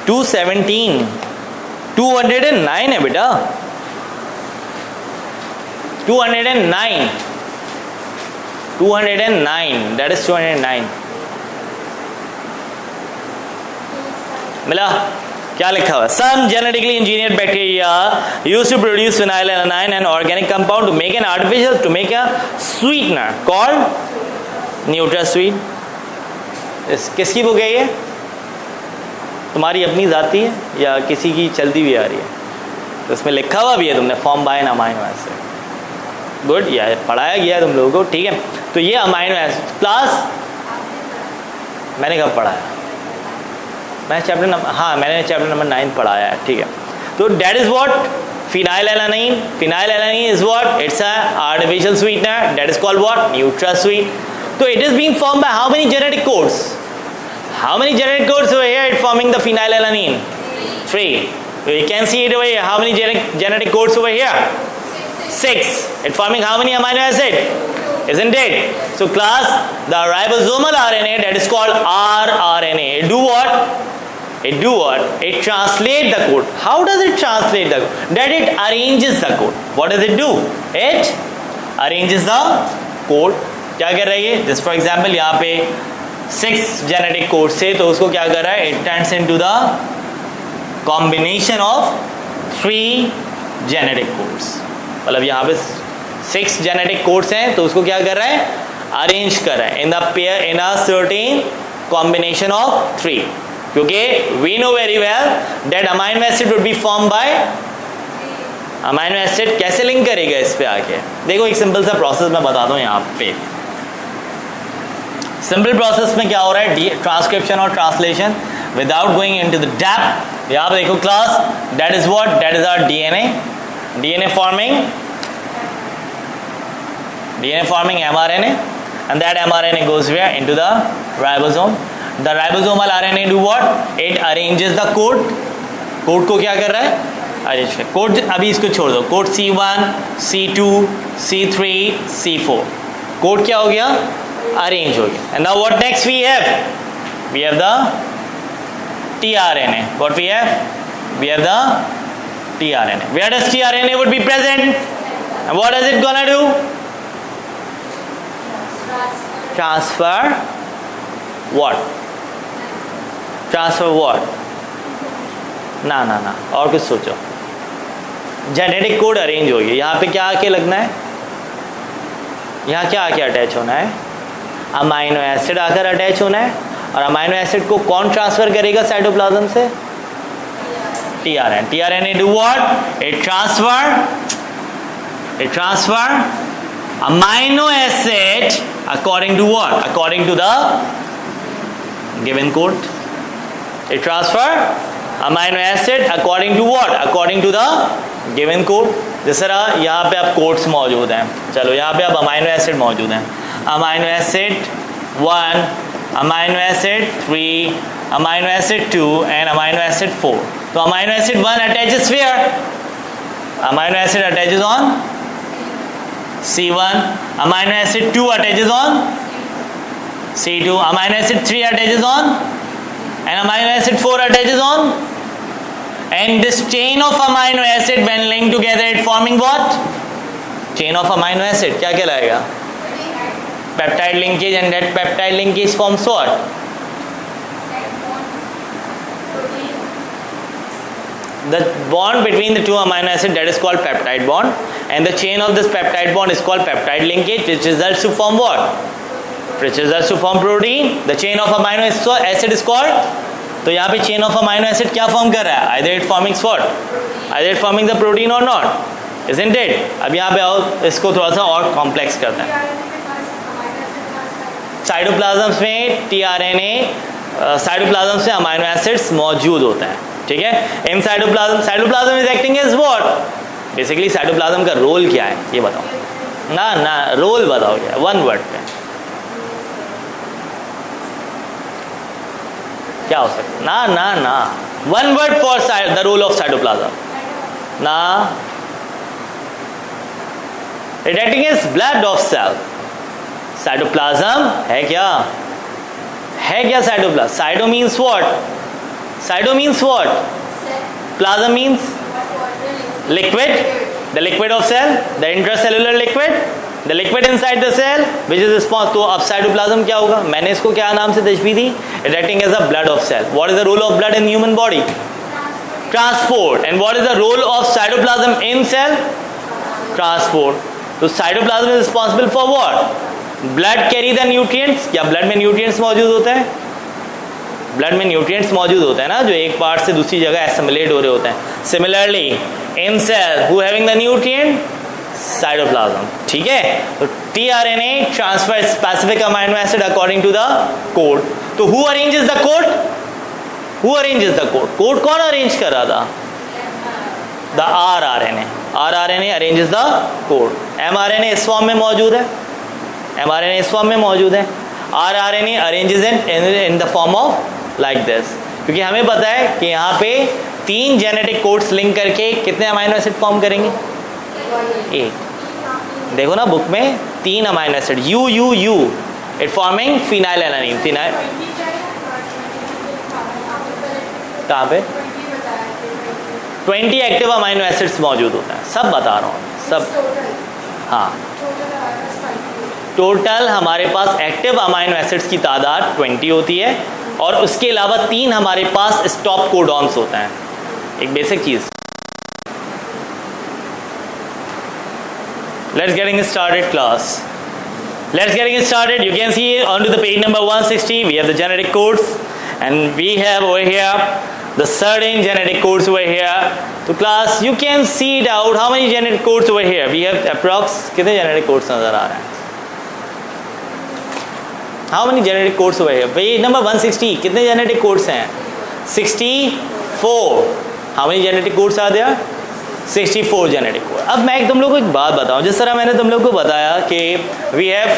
$209 है बेटा. 209. That is 209. मिला? क्या लिखा हुआ है? Some genetically engineered bacteria used to produce phenylalanine, an organic compound, to make a sweetener called NutraSweet. किसकी बुक है ये? तुम्हारी अपनी जाती है या किसी की चलती हुई आ रही है? तो इसमें लिखा हुआ भी है तुमने, form by an amino acid. Good, या पढ़ाया गया है तुम लोगों को, ठीक है. तो ये अमाइनो एसिड क्लास मैंने कब पढ़ाया? मैंने चैप्टर नंबर 9 पढ़ाया है, ठीक है. तो that is what? Phenylalanine. Phenylalanine is what? It's a artificial sweetener that is called what? NutraSweet. So it is being formed by how many genetic codes? How many genetic codes over here it forming the phenylalanine? 3. So you can see it over here. How many genetic codes over here? 6. It forming how many amino acid? Isn't it? So class, the ribosomal RNA that is called rRNA. It do what? It translate the code. How does it translate the code? That it arranges the code. What does it do? It arranges the code. क्या कर रही है? Just for example यहाँ पे 6 genetic code से, तो उसको क्या कर रहा है? It turns into the combination of 3 genetic codes. मतलब यहाँ पे 6 जेनेटिक कोड्स हैं, तो उसको क्या कर रहा है? अरेंज कर रहा है in the pair, in a certain combination of 3. क्योंकि we know very well that amino acid would be form by amino acid. कैसे लिंक करेगा इस पे आके? देखो एक सिंपल सा प्रोसेस मैं बताता हूँ यहाँ पे. सिंपल प्रोसेस में क्या हो रहा है? ट्रांसक्रिप्शन और translation without going into the depth. यहाँ पे देखो class, that is what? That is our DNA forming mRNA, and that mRNA goes where into the ribosome. The ribosomal RNA do what? It arranges the code. Code को क्या कर रहा है? Arrange कर. Code अभी इसको छोड़ दो. Code C1, C2, C3, C4. Code क्या हो गया? अरेंज हो गया. And now what next we have? We have the tRNA. What we have? We have the tRNA. Where does tRNA would be present? And what is it gonna do? Transfer what? Transfer what? ना और कुछ सोचो. Genetic code arrange हो गया. यहाँ पे क्या आके लगना है? यहाँ क्या आके अटैच होना है? अमाइनो एसिड आकर अटैच होना है. और अमाइनो एसिड को कौन ट्रांसफर करेगा साइटोप्लाज्म से? tRNA. tRNA do what? It transfer amino acid according to what? According to the given code. It transfer amino acid according to what? According to the given code. जिस तरह यहाँ पे अब codes मौजूद हैं. चलो यहाँ पे अब अमाइनो एसिड मौजूद हैं. Amino acid 1, amino acid 3, amino acid 2 and amino acid 4. तो amino acid 1 attaches where? Amino acid attaches on C1. Amino acid 2 attaches on C2. Amino acid 3 attaches on, and amino acid 4 attaches on. And this chain of amino acid when linked together it forming what? Chain of amino acid क्या कहलाएगा? Peptide linkage. And that peptide linkage forms what? The bond between the two amino acid, that is called peptide bond, and the chain of this peptide bond is called peptide linkage, which results to form what? Which results to form protein. The chain of amino acid is called. तो यहाँ पे chain of amino acid क्या form कर रहा है? Either it forming what? Either it forming the protein or not, isn't it? अब यहाँ पे आओ, इसको थोड़ा सा और complex करते हैं. साइटोप्लाज्म में tRNA, साइटोप्लाज्म से अमाइनो एसिड्स मौजूद होते हैं. ठीक है. In cytoplasm is acting as what? Basically cytoplasm का रोल क्या है ये बताओ ना रोल बताओ क्या, वन वर्ड पे क्या हो सकता? ना one word for the role of cytoplasm. ना it acting as blood of cell. Cytoplasm है क्या? Cytoplasm? Cyto means what? Cyto means what? Plasm means liquid, the liquid of cell, the intracellular liquid. The liquid inside the cell which is response, तो अब cytoplasm क्या होगा, मैंने इसको क्या नाम से तशबीह दी, it acting as a blood of cell. What is the role of blood in human body? Transport. And what is the role of cytoplasm in cell? Transport. तो cytoplasm is responsible for what? Blood carry the nutrients. क्या blood में nutrients मौजूद होते हैं? Blood में nutrients मौजूद होते हैं ना, जो एक पार्ट से दूसरी जगह एसिमिलेट हो रहे होते हैं. Similarly in cell who having the nutrient? Cytoplasm. ठीक है. तो tRNA transfer specific amino acid according to the code. तो who arranges the code? Who arranges the code? Code कौन अरेंज कर रहा था? The rRNA. RRNA arranges the code. MRNA इस form में मौजूद है, एमआरएनए इस फॉर्म में मौजूद है. RRNA arranges in the form of like this. क्योंकि हमें पता है कि यहाँ पे 3 जेनेटिक कोड्स लिंक करके कितने अमीनो एसिड फॉर्म करेंगे? 8. देखो ना बुक में 3 amino acid you you you, it forming phenylalanine. Phenyl कहाँ पे 20 एक्टिव अमीनो एसिड्स मौजूद होते हैं. सब बता रहा हूँ सब. हाँ, टोटल हमारे पास एक्टिव अमीनो एसिड्स की तादाद 20 होती है और उसके अलावा 3 हमारे पास स्टॉप कोडॉन्स होते हैं. एक बेसिक चीज. Let's getting started class. Let's getting started. You can see onto the page number 160 we have the genetic codes and we have over here the certain genetic codes over here. So class you can see it out how many genetic codes over here. We have approx कितने genetic codes नजर आ रहे हैं? How many genetic codes over here? Page number 160 कितने genetic codes हैं? 64. How many genetic codes are there? 64 genetic code. अब मैं तुम लोग को एक बात बताऊं. जिस तरह मैंने तुम लोग को बताया कि we have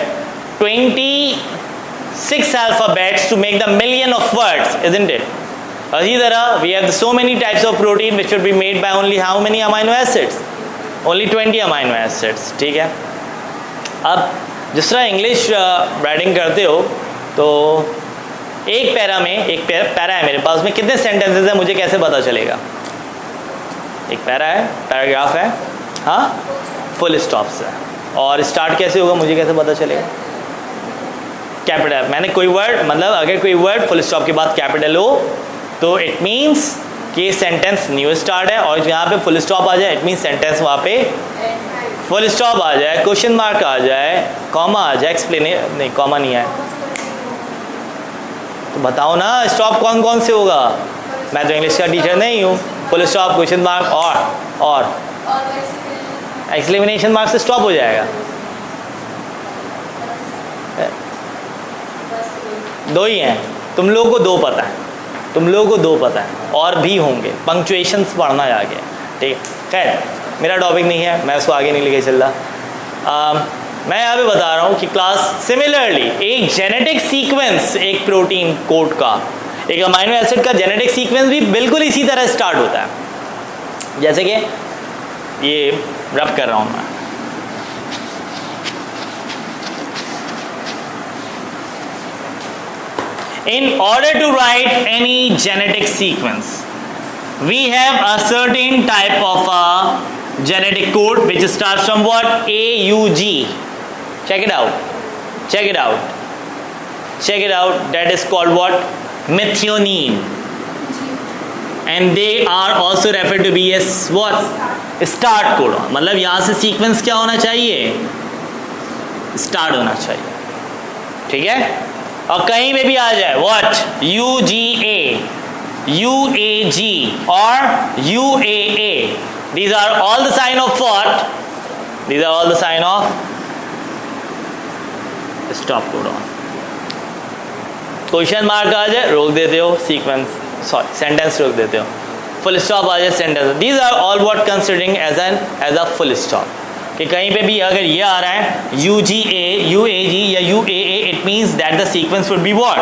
26 alphabets to make the million of words, isn't it? इसी तरह we have so many types of protein which should be made by only how many amino acids? Only 20 amino acids. ठीक है. अब जिस तरह English writing करते हो तो एक पैरा में, एक पैरा है मेरे पास में, कितने सेंटेंसेस है मुझे कैसे पता चलेगा? एक पैरा है, पैराग्राफ है, हाँ, फुल स्टॉप्स है. और स्टार्ट कैसे होगा मुझे कैसे पता चलेगा? कैपिटल. मैंने कोई वर्ड, मतलब अगर कोई वर्ड फुल स्टॉप के बाद कैपिटल हो तो इट मीन्स कि सेंटेंस न्यू स्टार्ट है, और यहाँ पे फुल स्टॉप आ जाए इट मीन्स सेंटेंस वहाँ पे फुल स्टॉप आ जाए, क्वेश्चन मार्क आ जाए, कॉमा आ जाए, एक्सप्लेन नहीं, कॉमा नहीं आए. तो बताओ ना स्टॉप कौन कौन से होगा? मैं तो इंग्लिश का टीचर नहीं हूँ. फुल स्टॉप, क्वेश्चन मार्क और एक्सक्लेमेशन मार्क से स्टॉप हो जाएगा. दो ही हैं. तुम लोगों को 2 पता है, तुम लोगों को 2 पता है, और भी होंगे. पंक्चुएशंस पढ़ना है आगे. ठीक. खैर मेरा टॉपिक नहीं है, मैं उसको आगे नहीं लेके चल रहा. मैं यहाँ पे बता रहा हूँ कि क्लास सिमिलरली एक जेनेटिक सीक्वेंस, एक प्रोटीन कोड का, एक अमीनो एसिड का जेनेटिक सीक्वेंस भी बिल्कुल इसी तरह स्टार्ट होता है. जैसे कि ये रब कर रहा हूं मैं. In order to write any genetic sequence, we have a certain type of a genetic code which starts from what? AUG. Check it out. Check it out. Check it out. That is called what? Methionine. And they are also referred to be as what? Start codon. मतलब यहाँ से sequence क्या होना चाहिए? Start होना चाहिए. ठीक है. और कहीं पे भी आ जाए what? UGA, UAG or UAA. These are all the sign of what? These are all the sign of stop codon. Question mark आ जाए रोक देते हो सीक्वेंस, सॉरी सेंटेंस रोक देते हो. फुल स्टॉप आ जाए sentence. These are all what considering as a full stop. कि कहीं पे भी अगर ये आ रहा है UGA, UAG या UAA, it means that the sequence would be what?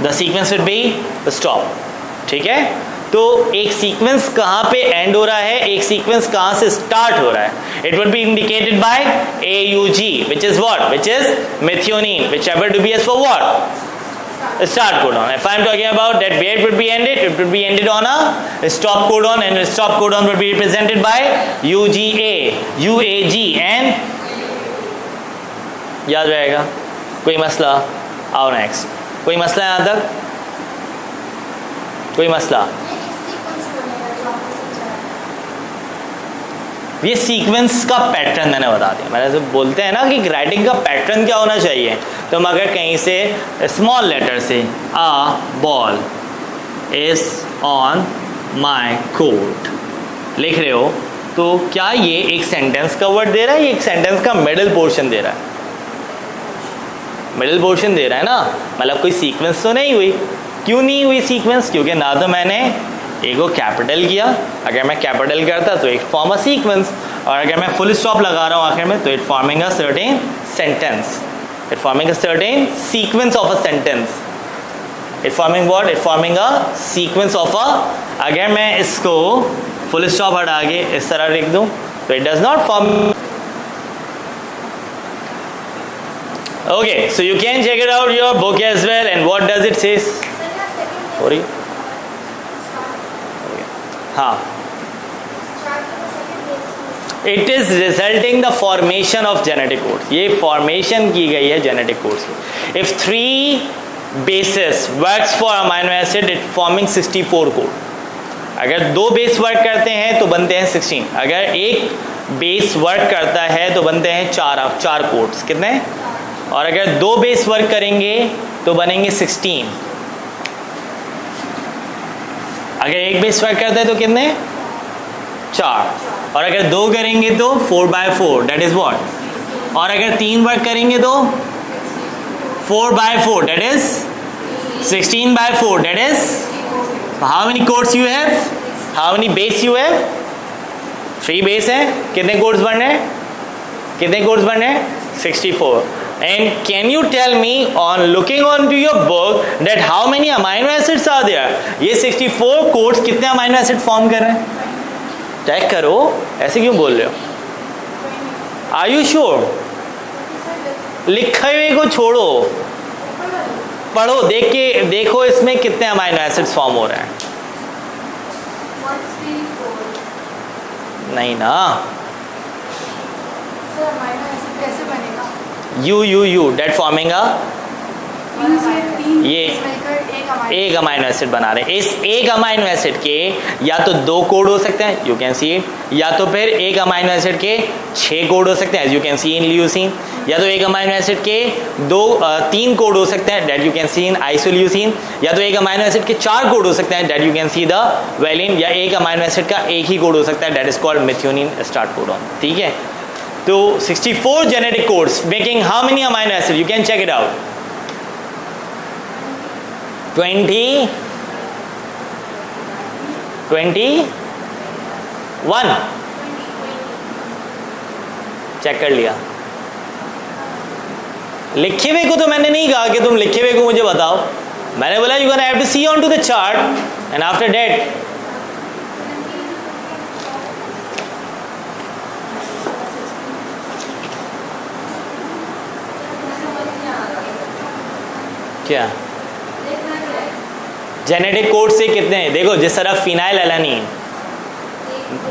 The sequence would be the stop. ठीक है. तो एक सीक्वेंस कहाँ पे एंड हो रहा है, एक सीक्वेंस कहाँ से स्टार्ट हो रहा है, it would B indicated by AUG, which is what? Which is methionine, which ever to be as for what? Start codon. If I am talking about that where it would be ended, it would be ended on a stop codon, and a stop codon would be represented by UGA, UAG and याद रहेगा। कोई मसला? आओ next. कोई मसला यहाँ तक? कोई मसला? ये सीक्वेंस का पैटर्न मैंने बता दिया। मैंने तो बोलते हैं ना कि राइटिंग का पैटर्न क्या होना चाहिए। तो हम अगर कहीं से स्मॉल लेटर से a ball is on my coat लिख रहे हो, तो क्या ये एक सेंटेंस का वर्ड दे रहा है? ये एक सेंटेंस का मिडिल पोर्शन दे रहा है। मिडिल पोर्शन दे रहा है ना, मतलब कोई सीक्वेंस तो नहीं हुई। क्यों नहीं हुई सीक्वेंस? क्योंकि ना तो मैंने ए को कैपिटल किया, अगर मैं कैपिटल करता तो इट फॉर्म अ सीक्वेंस, और अगर मैं फुल स्टॉप लगा रहा हूँ आखिर में तो it forming a certain sentence, it forming a certain sequence of a sentence, it forming what? It forming a sequence of a. अगर मैं इसको फुल स्टॉप हटा के इस तरह लिख दूं तो it does not form. Okay, so you can check it out your book as well and what does it says. Sorry, हाँ, it is resulting the formation of genetic codes. ये formation की गई है जेनेटिक कोड्स की। If 3 bases works for amino acid, it forming 64 code. अगर 2 base work करते हैं तो बनते हैं 16। अगर एक बेस वर्क करता है तो बनते हैं 4 कोड्स। कितने? और अगर 2 बेस वर्क करेंगे तो बनेंगे 16। अगर एक बेस वर्क करता है तो कितने? 4। और अगर 2 करेंगे तो 4/4, डेट इज व्हाट। और अगर 3 वर्क करेंगे तो 4/4, that is 16/4, that is how many codes you have? How many base you have? 3 base हैं। कितने codes बन रहे हैं? कितने codes बन रहे हैं? 64। And can you tell me on looking onto your book that how many amino acids are there? ये 64 codes कितने amino acid फॉर्म कर रहे हैं? चेक करो, ऐसे क्यों बोल रहे हो? Are you sure? लिखे हुए को छोड़ो, पढ़ो, देखो इसमें कितने अमाइनो एसिड्स फॉर्म हो रहे हैं। नहीं ना, यू डेट फॉर्मिंग ये एक अमाइनो एसिड बना रहे हैं। इस एक अमाइनो एसिड के या तो 2 कोड हो सकते हैं, यू कैन सी इट, या तो फिर एक अमाइनो एसिड के 6 कोड हो सकते हैं, as you can see in leucine, या तो एक अमाइनो एसिड के 3 कोड हो सकते हैं, that you can see in isoleucine, या तो एक अमाइनो एसिड के 4 कोड हो सकते हैं, that you can see the valine, या एक अमाइनो एसिड का एक ही कोड हो सकता है, that is called methionine start codon. ठीक है, तो 64 genetic codes making how many amino acid? You can check it out. 21 check कर लिया। लिखे हुए को तो मैंने नहीं कहा कि तुम लिखे हुए को मुझे बताओ, मैंने बोला you can have to see on to the chart and after that क्या जेनेटिक कोड से कितने हैं? देखो, जिस तरह phenylalanine,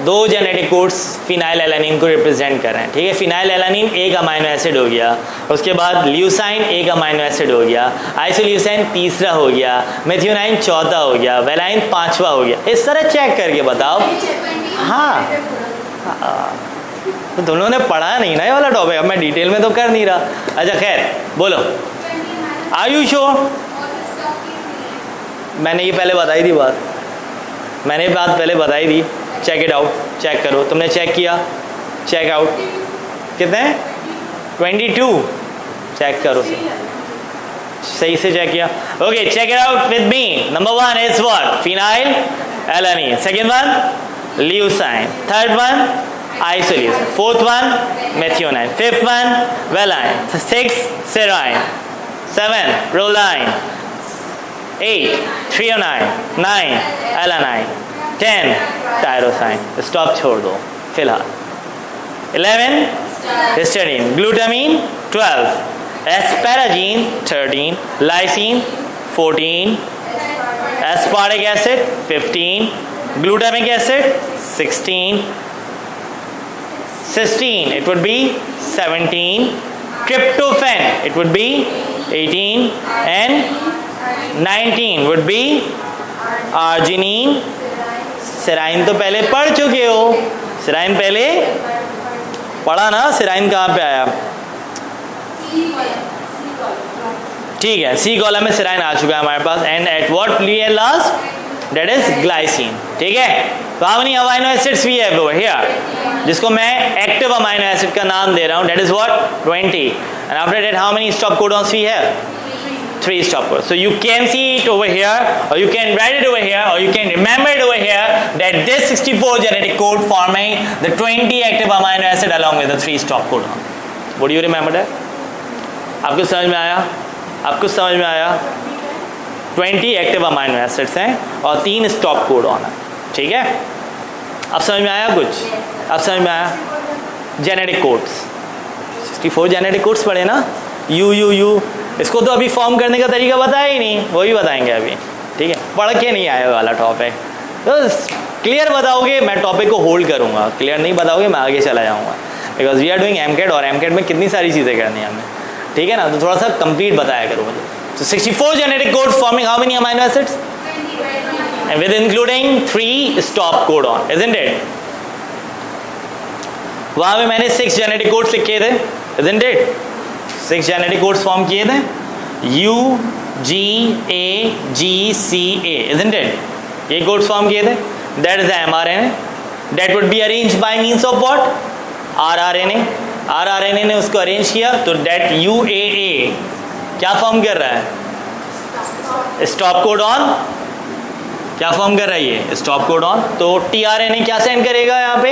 2 genetic codes phenylalanine को रिप्रेजेंट कर रहे हैं। ठीक है, फिनाइल एलानीन एक अमाइनो एसिड हो गया, उसके बाद ल्यूसाइन एक अमाइनो एसिड हो गया, आइसोल्यूसाइन तीसरा हो गया, मेथियोनाइन चौथा हो गया, वेलाइन 5वां हो गया। इस तरह चेक करके बताओ। हाँ, तो तुम लोगों ने पढ़ा नहीं ना ये वाला टॉपिक, अब मैं डिटेल में तो कर नहीं रहा। अच्छा खैर, बोलो, आर यू श्योर? मैंने ये पहले बताई थी बात, मैंने ये बात पहले बताई थी। चेक इट आउट, चेक करो। तुमने चेक किया? Check out. कितने? 22। चेक करो, सही से चेक किया? Okay, check it out with me. Number 1 is what? Phenylalanine. Second one leucine, third one isoleucine, fourth one methionine, fifth one valine, 6 serine, 7 proline, 8 threonine, 9 alanine, 10 tyrosine. Stop छोड़ दो फिलहाल। 11 histidine, glutamine 12, asparagine 13, lysine 14, aspartic acid 15, glutamic acid 16, cysteine it would be 17, tryptophan, it would be 18, and 19 would be arginine. सेराइन तो पहले पढ़ चुके हो, सेराइन पहले पढ़ा ना, सेराइन कहाँ पे आया? ठीक है, सी कॉलम में सेराइन आ चुका है हमारे पास. And at what we are last, that is glycine. ठीक है, तो how many amino acids we have over here, जिसको मैं एक्टिव अमाइनो एसिड का नाम दे रहा हूँ, that is what 20. And after that how many stop codons we have? 3 stop codes. So you can see it over here, or you can write it over here, or you can remember it over here, that this 64 genetic code forming the 20 active amino acid along with the 3 stop codon. Would you remember that? आपको समझ में आया? आपको समझ में आया? 20 active amino acids हैं और 3 स्टॉप कोडॉन है. ठीक है, अब समझ में आया कुछ? अब समझ में आया? जेनेटिक कोड्स 64 जेनेटिक कोड्स पढ़े ना, यू. इसको तो अभी फॉर्म करने का तरीका बताया ही नहीं, वो भी बताएंगे अभी. ठीक है, पढ़ के नहीं आए वाला टॉपिक, तो क्लियर बताओगे मैं टॉपिक को होल्ड करूँगा, क्लियर नहीं बताओगे मैं आगे चला जाऊँगा. Because we are doing MCAT, और एमकेट में कितनी सारी चीज़ें करनी है हमें. ठीक है ना, तो थोड़ा सा कंप्लीट बताया करो मुझे. तो 64 genetic code forming how many amino acids, and with including 3 stop codon, isn't it? वहाँ पे मैंने 6 जेनेटिक कोड्स लिखे थे, isn't it? 6 genetic codes form किए थे, UGAGCA, isn't it? ये कोड्स फॉर्म किए थे. That is the mRNA. That would be arranged by means of what? rRNA. rRNA ने उसको अरेंज किया, तो that UAA क्या फॉर्म कर रहा है? Stop codon. क्या फॉर्म कर रहा है ये? Stop codon. तो tRNA क्या सेंड करेगा यहाँ पे?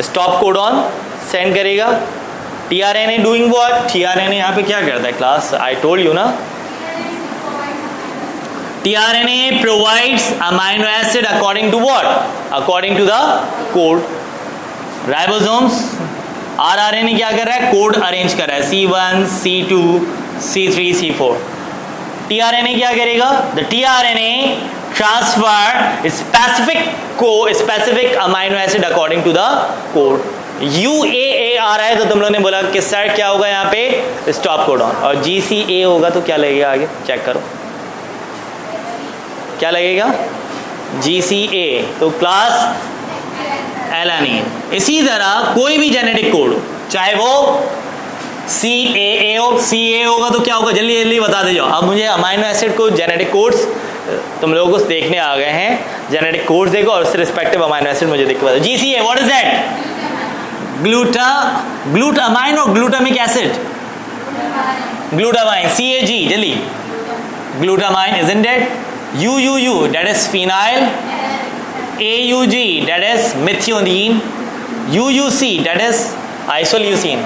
स्टॉप कोडॉन सेंड करेगा. tRNA doing what? tRNA यहाँ पे क्या करता है क्लास? आई टोल्ड यू ना, tRNA provides amino acid according to what? According to the code. Ribosomes, rRNA क्या कर रहा है? कोड अरेंज कर रहा है, C1, C2, C3, C4. tRNA क्या करेगा? The tRNA transfer specific amino acid according to the code. UAA आ रहा है, तो तुम लोगों ने बोला कि सर क्या होगा यहाँ पे? Stop codon. और GCA होगा तो क्या लगेगा आगे? चेक करो क्या लगेगा? GCA, तो क्लास एलानीन. इसी तरह कोई भी जेनेटिक कोड हो, चाहे वो CAA हो, CA होगा तो क्या होगा? जल्दी जल्दी बता दे जाओ. अब मुझे अमाइनो एसिड को जेनेटिक कोड्स तुम लोगों को देखने आ गए हैं, जेनेटिक कोड्स देखो और उससे रिस्पेक्टिव अमाइनो एसिड मुझे देख के बताओ. GCA what is that? Glutamine और ग्लूटामिक एसिड, ग्लूटामाइन. CAG जल्दी, glutamine, isn't it? UUU, that is phenyl. AUG, that is methionine. UUC, that is isoleucine,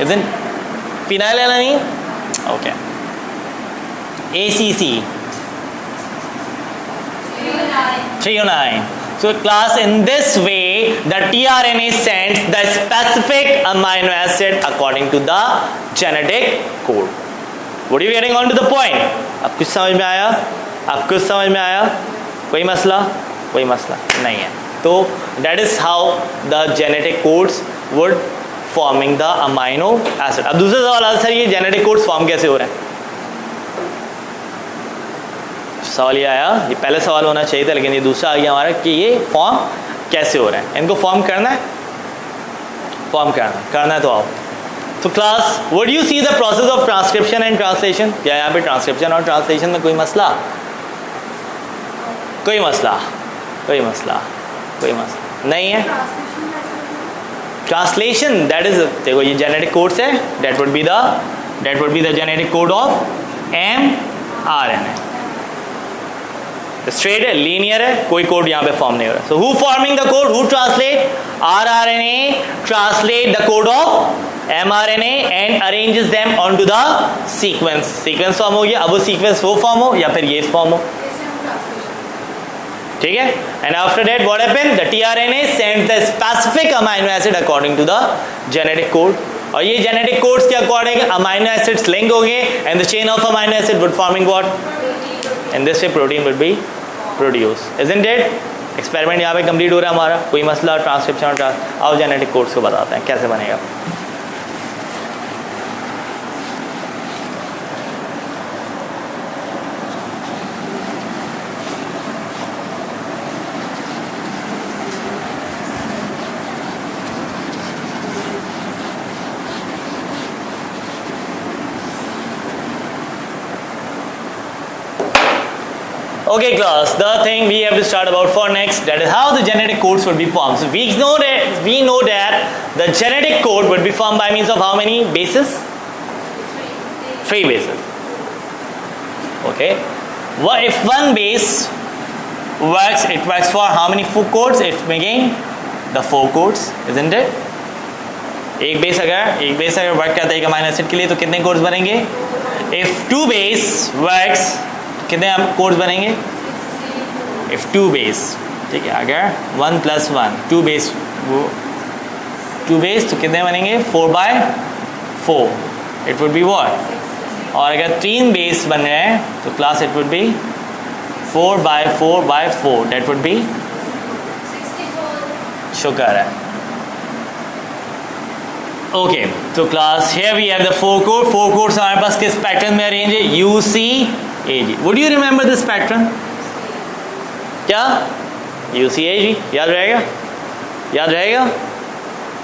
isn't phenylalanine? Okay. ACC, threonine. So class, in this way the tRNA sends the specific amino acid according to the genetic code. What are you getting on to the point? अब कुछ समझ में आया? अब कुछ समझ में आया? कोई मसला? कोई मसला नहीं है. तो that is how the genetic codes would forming the amino acid. अब दूसरा सवाल आता है, सर ये genetic codes फॉर्म कैसे हो रहे हैं? सवाल ये आया, ये पहले सवाल होना चाहिए था लेकिन ये दूसरा आ गया हमारा कि ये फॉर्म कैसे हो रहे हैं. इनको फॉर्म करना है, फॉर्म करना है तो आओ. तो class, what you see the process of transcription and translation. क्या यहाँ पे ट्रांसक्रिप्शन और ट्रांसलेशन में कोई मसला? कोई मसला? कोई मसला? कोई मसला नहीं है. ट्रांसलेशन, दैट इज, देखो ये जेनेटिक कोड्स है, that would be the genetic code of mRNA. Straight है, लीनियर है, कोई कोड यहाँ पे फॉर्म नहीं हो रहा. So who forming the code? Who translate? rRNA translate the code of mRNA and arranges them onto the sequence. Sequence form हो गया. अब वो सीक्वेंस वो फॉर्म हो या फिर ये फॉर्म हो, ठीक है. And after that what happened? The tRNA send the specific amino acid according to the genetic code. और ये जेनेटिक कोड्स के अकॉर्डिंग अमाइनो एसिड्स लिंक होंगे and the chain of amino acid would forming what? In this way protein would be produce, isn't it? Experiment यहाँ पे complete हो रहा है हमारा. कोई मसला? ट्रांसक्रिप्शन और अब जेनेटिक कोड्स को बताते हैं कैसे बनेगा. Okay, class. The thing we have to start about for next, that is how the genetic codes would be formed. So we know that the genetic code would be formed by means of how many bases? 3 bases. Okay. What if one base works? It works for how many 4 codes? It's making the 4 codes, isn't it? एक base अगर work करता है एक amino acid के लिए तो कितने codes बनेंगे? If 2 base works, कितने कोड्स बनेंगे? If 2 base, ठीक है, अगर 1 + 1 2 base, वो 2 base तो कितने बनेंगे? 4/4. It would be what? और अगर 3 base बन रहे हैं तो class it would be 4/4/4. That would be 64. शुक्र है. ओके, तो class here we have the 4 codes हमारे पास किस पैटर्न में अरेंज है? UCAG. Would you remember this pattern? क्या? UCAG याद रहेगा?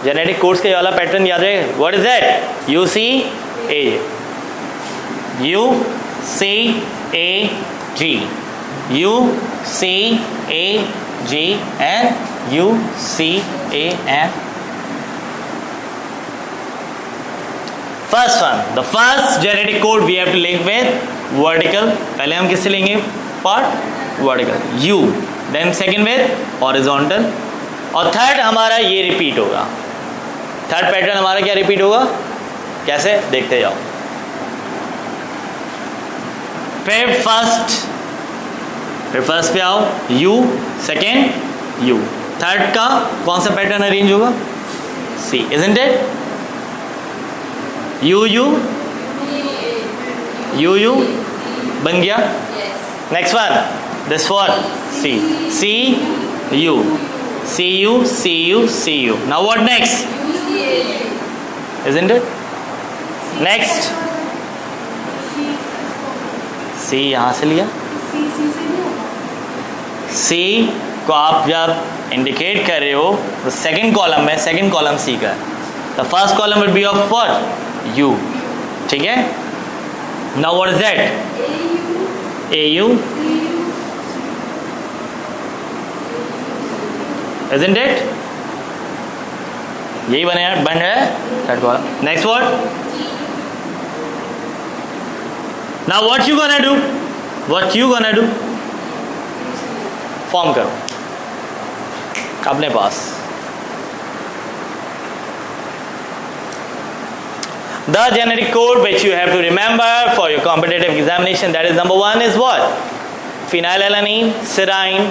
जेनेटिक कोड्स का ये वाला पैटर्न याद रहेगा? What is that? UCAG. UCAG and UCAN. First one, the first genetic code we have to link with vertical. पहले हम किससे लेंगे part? Vertical. U. Then second with horizontal. और third हमारा ये repeat होगा. Third pattern हमारा क्या repeat होगा? कैसे? देखते जाओ. फिर first पे आओ U, second U. Third का कौन सा pattern arrange होगा? C, isn't it? UU बन गया. Next one, this one CU. Now what next? isn't it? Next C यहां से लिया. C को आप जब इंडिकेट कर रहे हो तो सेकेंड कॉलम C का. The first column would be of what? U. ठीक है. Now what is that? AU. Isn't it? यही बन रहा है. Third column. Next what? Now what you gonna do? Form करो अपने पास. The genetic code which you have to remember for your competitive examination, that is number 1 is what? Phenylalanine, serine,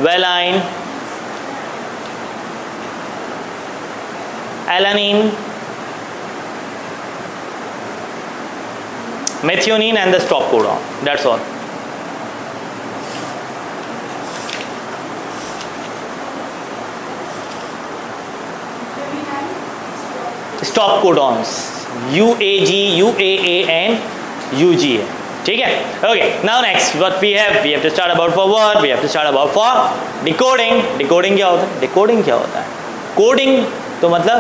valine, alanine, methionine and the stop codon. That's all. Stop codons. UAG, UAA and UGA. ठीक है. Okay. Now next, what we have to start about for what? We have to start about for decoding. Decoding क्या होता है? Coding तो मतलब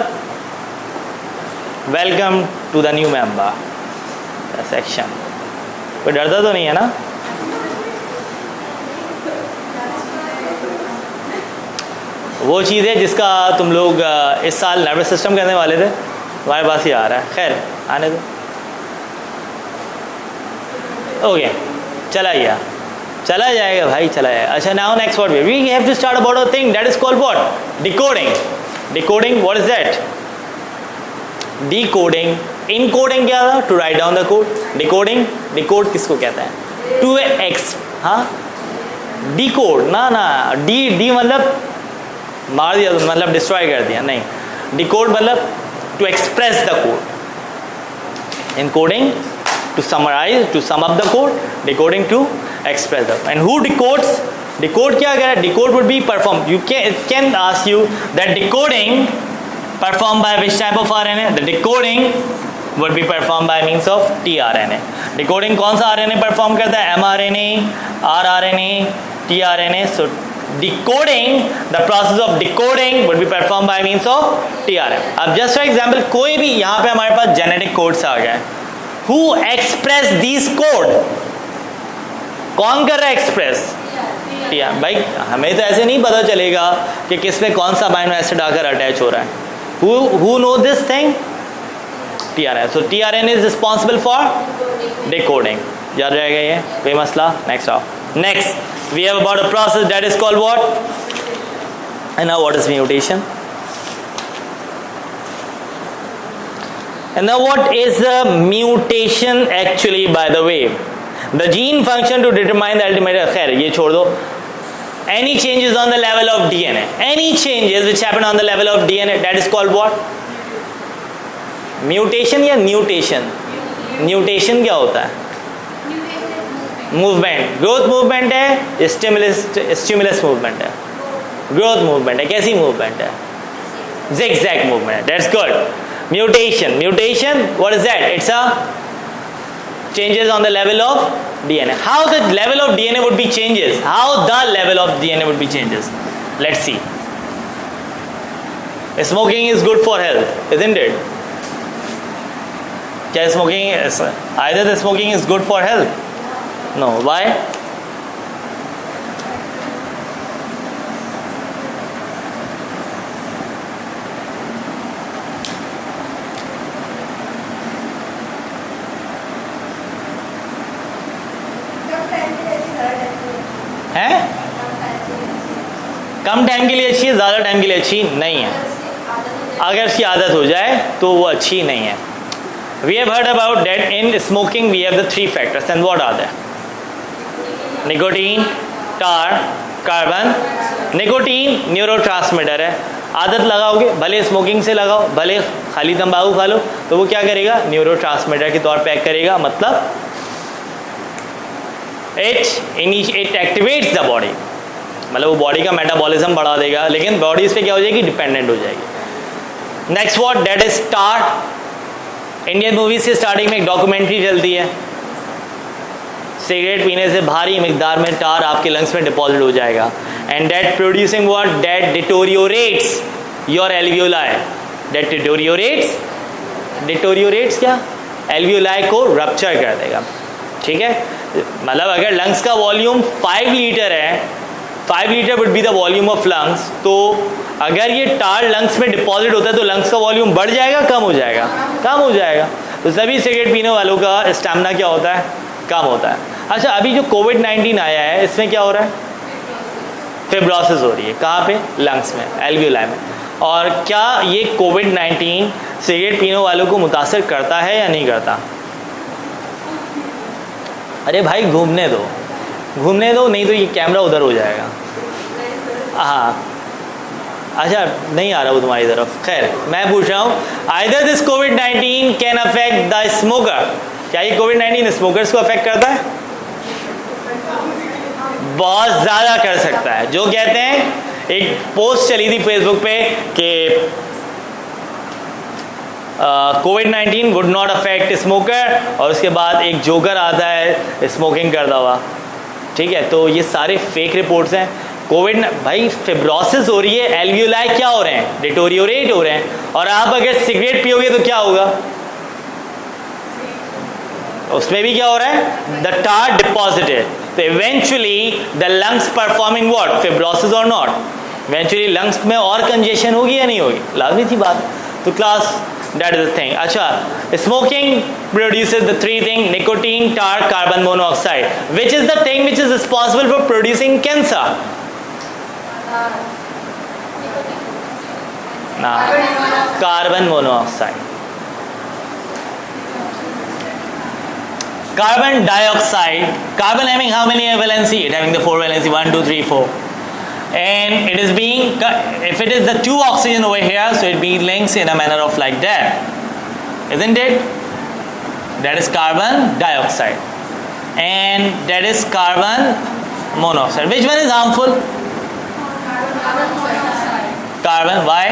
welcome to the new member section. कोई डरता तो नहीं है ना? वो चीज़ है जिसका तुम लोग इस साल नर्वस सिस्टम करने वाले थे, हमारे पास ही आ रहा है. खैर आने दो. ओके, चला जाएगा भाई, चला जाएगा. अच्छा, now next what we have to start about a thing that is called what? Decoding. What is that? Decoding. Encoding क्या था? To write down the code. Decode किसको कहता है? To x. हाँ, डिकोड ना डी मतलब मार दिया, मतलब डिस्ट्रॉय कर दिया. नहीं, डिकोड मतलब to express the code. Encoding to summarize, to sum up the code. Decoding to express the. And who decodes? Decode क्या करें? Decode would be performed. It can ask you that decoding performed by which type of RNA? The decoding would be performed by means of tRNA. Decoding कौन सा RNA perform करता है? mRNA, rRNA, tRNA. So decoding, the process of decoding would be performed by means of tRNA. अब just for example, कोई भी यहाँ पे हमारे पास genetic codes आ गए. Who express these code? कौन कर रहा है express? भाई हमें तो ऐसे नहीं पता चलेगा कि किस में कौन सा अमाइनो एसिड आकर अटैच हो रहा है. Who know this thing? TRN. So TRN is responsible for decoding. याद रहेगा ये कोई मसला? Next आओ. Next we have about a process that is called what? And now what is mutation? And now what is a mutation actually, by the way? The gene function to determine the ultimate. खैर ये छोड़ दो. Any changes on the level of DNA, any changes which happen on the level of DNA, that is called what? Mutation या nutation? Mutation क्या होता है? Movement. Growth movement है, stimulus movement है. Growth movement है, कैसी movement है? Zigzag movement. That's good. Mutation, what is that? It's a changes on the level of DNA. How the level of DNA would be changes? How the level of DNA would be changes? Let's see. Smoking is good for health, isn't it? क्या smoking is either the smoking is good for health? No. Why? है? कम time के लिए अच्छी है, ज़्यादा time के लिए अच्छी नहीं है. अगर इसकी आदत हो जाए तो वो अच्छी नहीं है. We have heard about that in smoking we have the 3 factors, and what are they? Nicotine, tar, carbon. Nicotine neurotransmitter है. आदत लगाओगे, भले स्मोकिंग से लगाओ, भले खाली तंबाकू खा लो, तो वो क्या करेगा? न्यूरोट्रांसमीटर के तौर पे एक्ट करेगा. मतलब it activates the body, मतलब वो बॉडी का मेटाबॉलिज्म बढ़ा देगा, लेकिन बॉडी इस पे क्या हो जाएगी? डिपेंडेंट हो जाएगी. Next what? That is tar. Indian movies के स्टार्टिंग में एक डॉक्यूमेंट्री चलती है. सिगरेट पीने से भारी मिकदार में टार आपके लंग्स में डिपॉजिट हो जाएगा, and that producing what? That deteriorates your alveoli. That deteriorates क्या? एल्वियोलाई को रप्चर कर देगा. ठीक है, मतलब अगर लंग्स का वॉल्यूम 5 लीटर है, 5 litre would be the volume of lungs, तो अगर ये टार लंग्स में डिपॉजिट होता है तो लंग्स का वॉल्यूम बढ़ जाएगा, कम हो जाएगा? कम हो जाएगा. तो सभी सिगरेट पीने वालों का स्टैमिना क्या होता है? कम होता है. अच्छा, अभी जो कोविड-19 आया है इसमें क्या हो रहा है? फिब्रोसिस हो रही है. कहाँ पे? लंग्स में, एल्वियोलाई में. और क्या ये कोविड-19 सिगरेट पीने वालों को मुतासर करता है या नहीं करता? अरे भाई घूमने दो, नहीं तो ये कैमरा उधर हो जाएगा. हाँ, अच्छा नहीं आ रहा वो तुम्हारी तरफ. खैर मैं पूछ रहा हूँ, either this covid can affect the smoker. क्या ये कोविड-19 स्मोकर्स को अफेक्ट करता है? बहुत ज़्यादा कर सकता है. जो कहते हैं, एक पोस्ट चली थी फेसबुक पे कि कोविड-19 वुड नॉट अफेक्ट स्मोकर, और उसके बाद एक जोकर आता है स्मोकिंग करता हुआ. ठीक है, तो ये सारे फेक रिपोर्ट्स हैं. कोविड भाई फिब्रोसिस हो रही है, एल्वियोलाई क्या हो रहे हैं? डिटोरियोरेट हो रहे हैं. और आप अगर सिगरेट पियोगे तो क्या होगा? उसमें भी क्या हो रहा है? The tar deposited. तो eventually the lungs performing what? Fibrosis और नॉट. इवेंचुअली लंग्स में और कंजेशन होगी या नहीं होगी? लाजमी थी बात. तो class that is the thing. अच्छा, smoking produces the 3 things: nicotine, tar, carbon monoxide. Which is the thing which is responsible for producing cancer? Carbon monoxide. Carbon dioxide. Carbon having how many valency? It having the 4 valency. 1, 2, 3, 4. And it is being, if it is the 2 oxygen over here, so it be links in a manner of like that, isn't it? That is carbon dioxide, and that is carbon monoxide. Which one is harmful? Carbon. Why?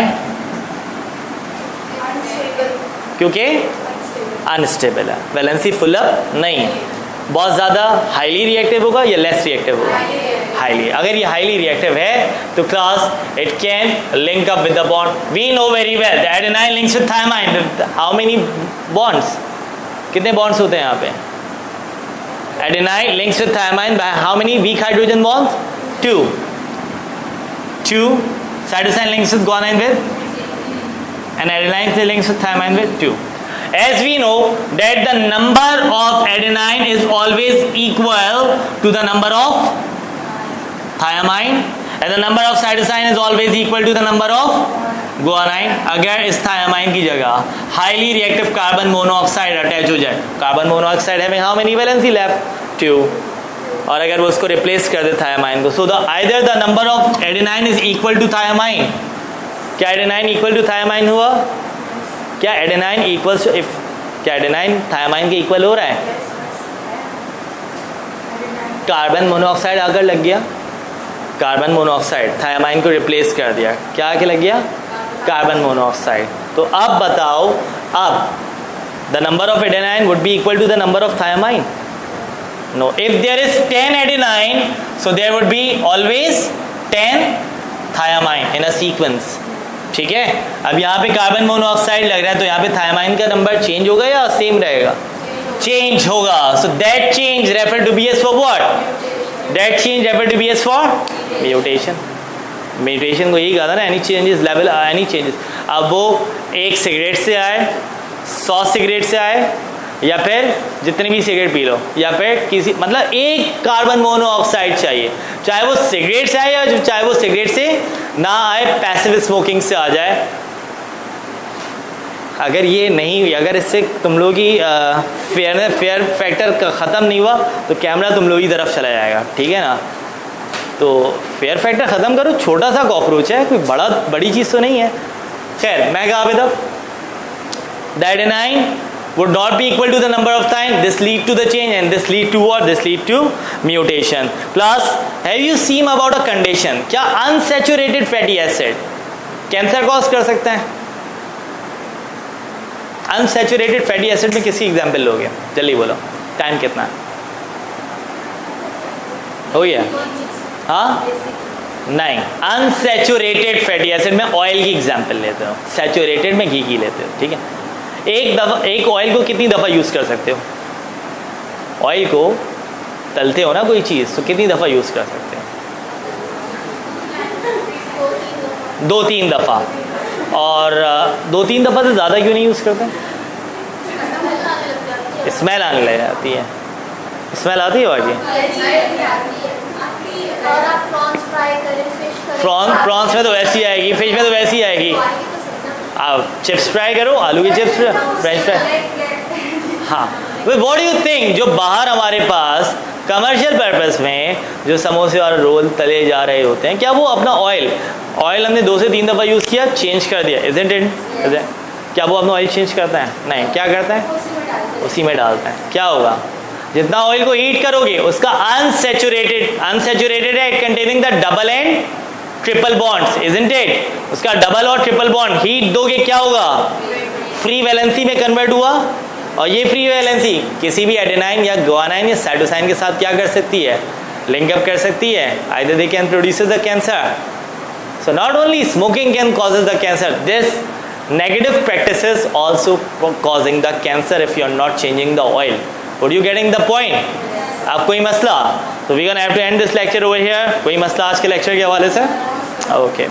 क्योंकि unstable है, valency full up नहीं है. बहुत ज़्यादा highly reactive होगा या less reactive होगा? Highly. अगर ये हाईली रिएक्टिव है तो class it can link up with the bond. We know very well that adenine links with thymine. How many bonds? कितने बॉन्ड्स होते हैं यहाँ पे? Adenine links with thymine by how many weak hydrogen bonds? 2. 2 cytosine links with guanine with, and adenine links with thiamine with 2. As we know that the number of adenine is always equal to the number of thiamine, and the number of cytosine is always equal to the number of guanine. अगर इस thiamine की जगह highly reactive carbon monoxide attach हो जाए, carbon monoxide है, how many valency left? 2. और अगर वो उसको रिप्लेस कर दे thiamine को, so the either the number of adenine is equal to thiamine. क्या adenine equal to thiamine हुआ? क्या adenine equals to, if क्या adenine thiamine के इक्वल हो रहा है? कार्बन मोनोऑक्साइड आकर लग गया, कार्बन मोनोऑक्साइड thiamine को रिप्लेस कर दिया, क्या आके लग गया? Carbon monoxide. तो अब बताओ, अब the number of adenine would be equal to the number of thiamine. No, if there is 10 adenine, so there would be always 10 thiamine in a sequence. ठीक है. अब यहाँ पे कार्बन मोनोऑक्साइड लग रहा है, तो यहाँ पे thiamine का नंबर चेंज होगा या सेम रहेगा? चेंज होगा. So that change refer to be as for what? That change refer to be as for mutation. Mutation को यही कहा था ना, any changes level, any changes. अब वो एक सिगरेट से आए, 100 सिगरेट से आए, या फिर जितनी भी सिगरेट पी लो, या फिर किसी मतलब एक कार्बन मोनोऑक्साइड चाहिए, चाहे वो सिगरेट से आए या चाहे वो सिगरेट से ना आए, पैसिव स्मोकिंग से आ जाए. अगर ये नहीं हुई, अगर इससे तुम लोग की फेयर फैक्टर ख़त्म नहीं हुआ तो कैमरा तुम लोग की तरफ चला जाएगा. ठीक है ना. तो फेयर फैक्टर ख़त्म करो, छोटा सा कॉकरोच है, कोई बड़ी चीज़ तो नहीं है. खैर, मैं कहाँ पे तब? The adenine would not be equal to the number of time. This lead to the change, and this lead to what? This lead to mutation. Plus, have you seen about a condition? क्या unsaturated fatty acid cancer cause कर सकते हैं? Unsaturated fatty acid में किसी example लोगे? जल्दी बोलो, time कितना हो गया? हाँ, नहीं. अनसैचुरेटेड फैटी एसिड में ऑयल की एग्जाम्पल लेते हो, सैचुरेटेड में घी की लेते हो. ठीक है. एक ऑयल को कितनी दफ़ा यूज़ कर सकते हो? ऑयल को तलते हो ना कोई चीज़, तो कितनी दफ़ा यूज़ कर सकते हो? 2-3 दफ़ा. और 2-3 दफ़ा से ज़्यादा क्यों नहीं यूज़ करते? स्मेल आने लग जाती है. स्मेल आती है बाकी? प्रॉन्स में तो वैसी आएगी, फिश में तो वैसी आएगी. आप चिप्स फ्राई करो, आलू की चिप्स, फ्रेंच फ्राई. हाँ, व्हाट डू यू थिंक, जो बाहर हमारे पास कमर्शियल पर्पस में जो समोसे और रोल तले जा रहे होते हैं, क्या वो अपना ऑयल हमने 2 से 3 दफ़ा यूज़ किया, चेंज कर दिया? Isn't it? क्या वो अपना ऑयल चेंज करते हैं? नहीं. क्या करते हैं? उसी में डालते हैं. क्या होगा? जितना ऑयल को हीट करोगे उसका अनसैचुरेटेड है, containing the double and triple bonds, isn't it? उसका डबल और ट्रिपल बॉन्ड हीट दोगे, क्या होगा? फ्री वैलेंसी में कन्वर्ट हुआ. और ये फ्री वैलेंसी किसी भी एडेनाइन या गुआनाइन या साइटोसाइन के साथ क्या कर सकती है? लिंकअप कर सकती है. Either they can produce the cancer. So not only smoking can causes the cancer, this negative practices also causing the cancer if you are not changing the oil. Are you getting the point? अब कोई मसला? So we gonna have to end this lecture over here. कोई मसला आज के lecture के हवाले से? Okay.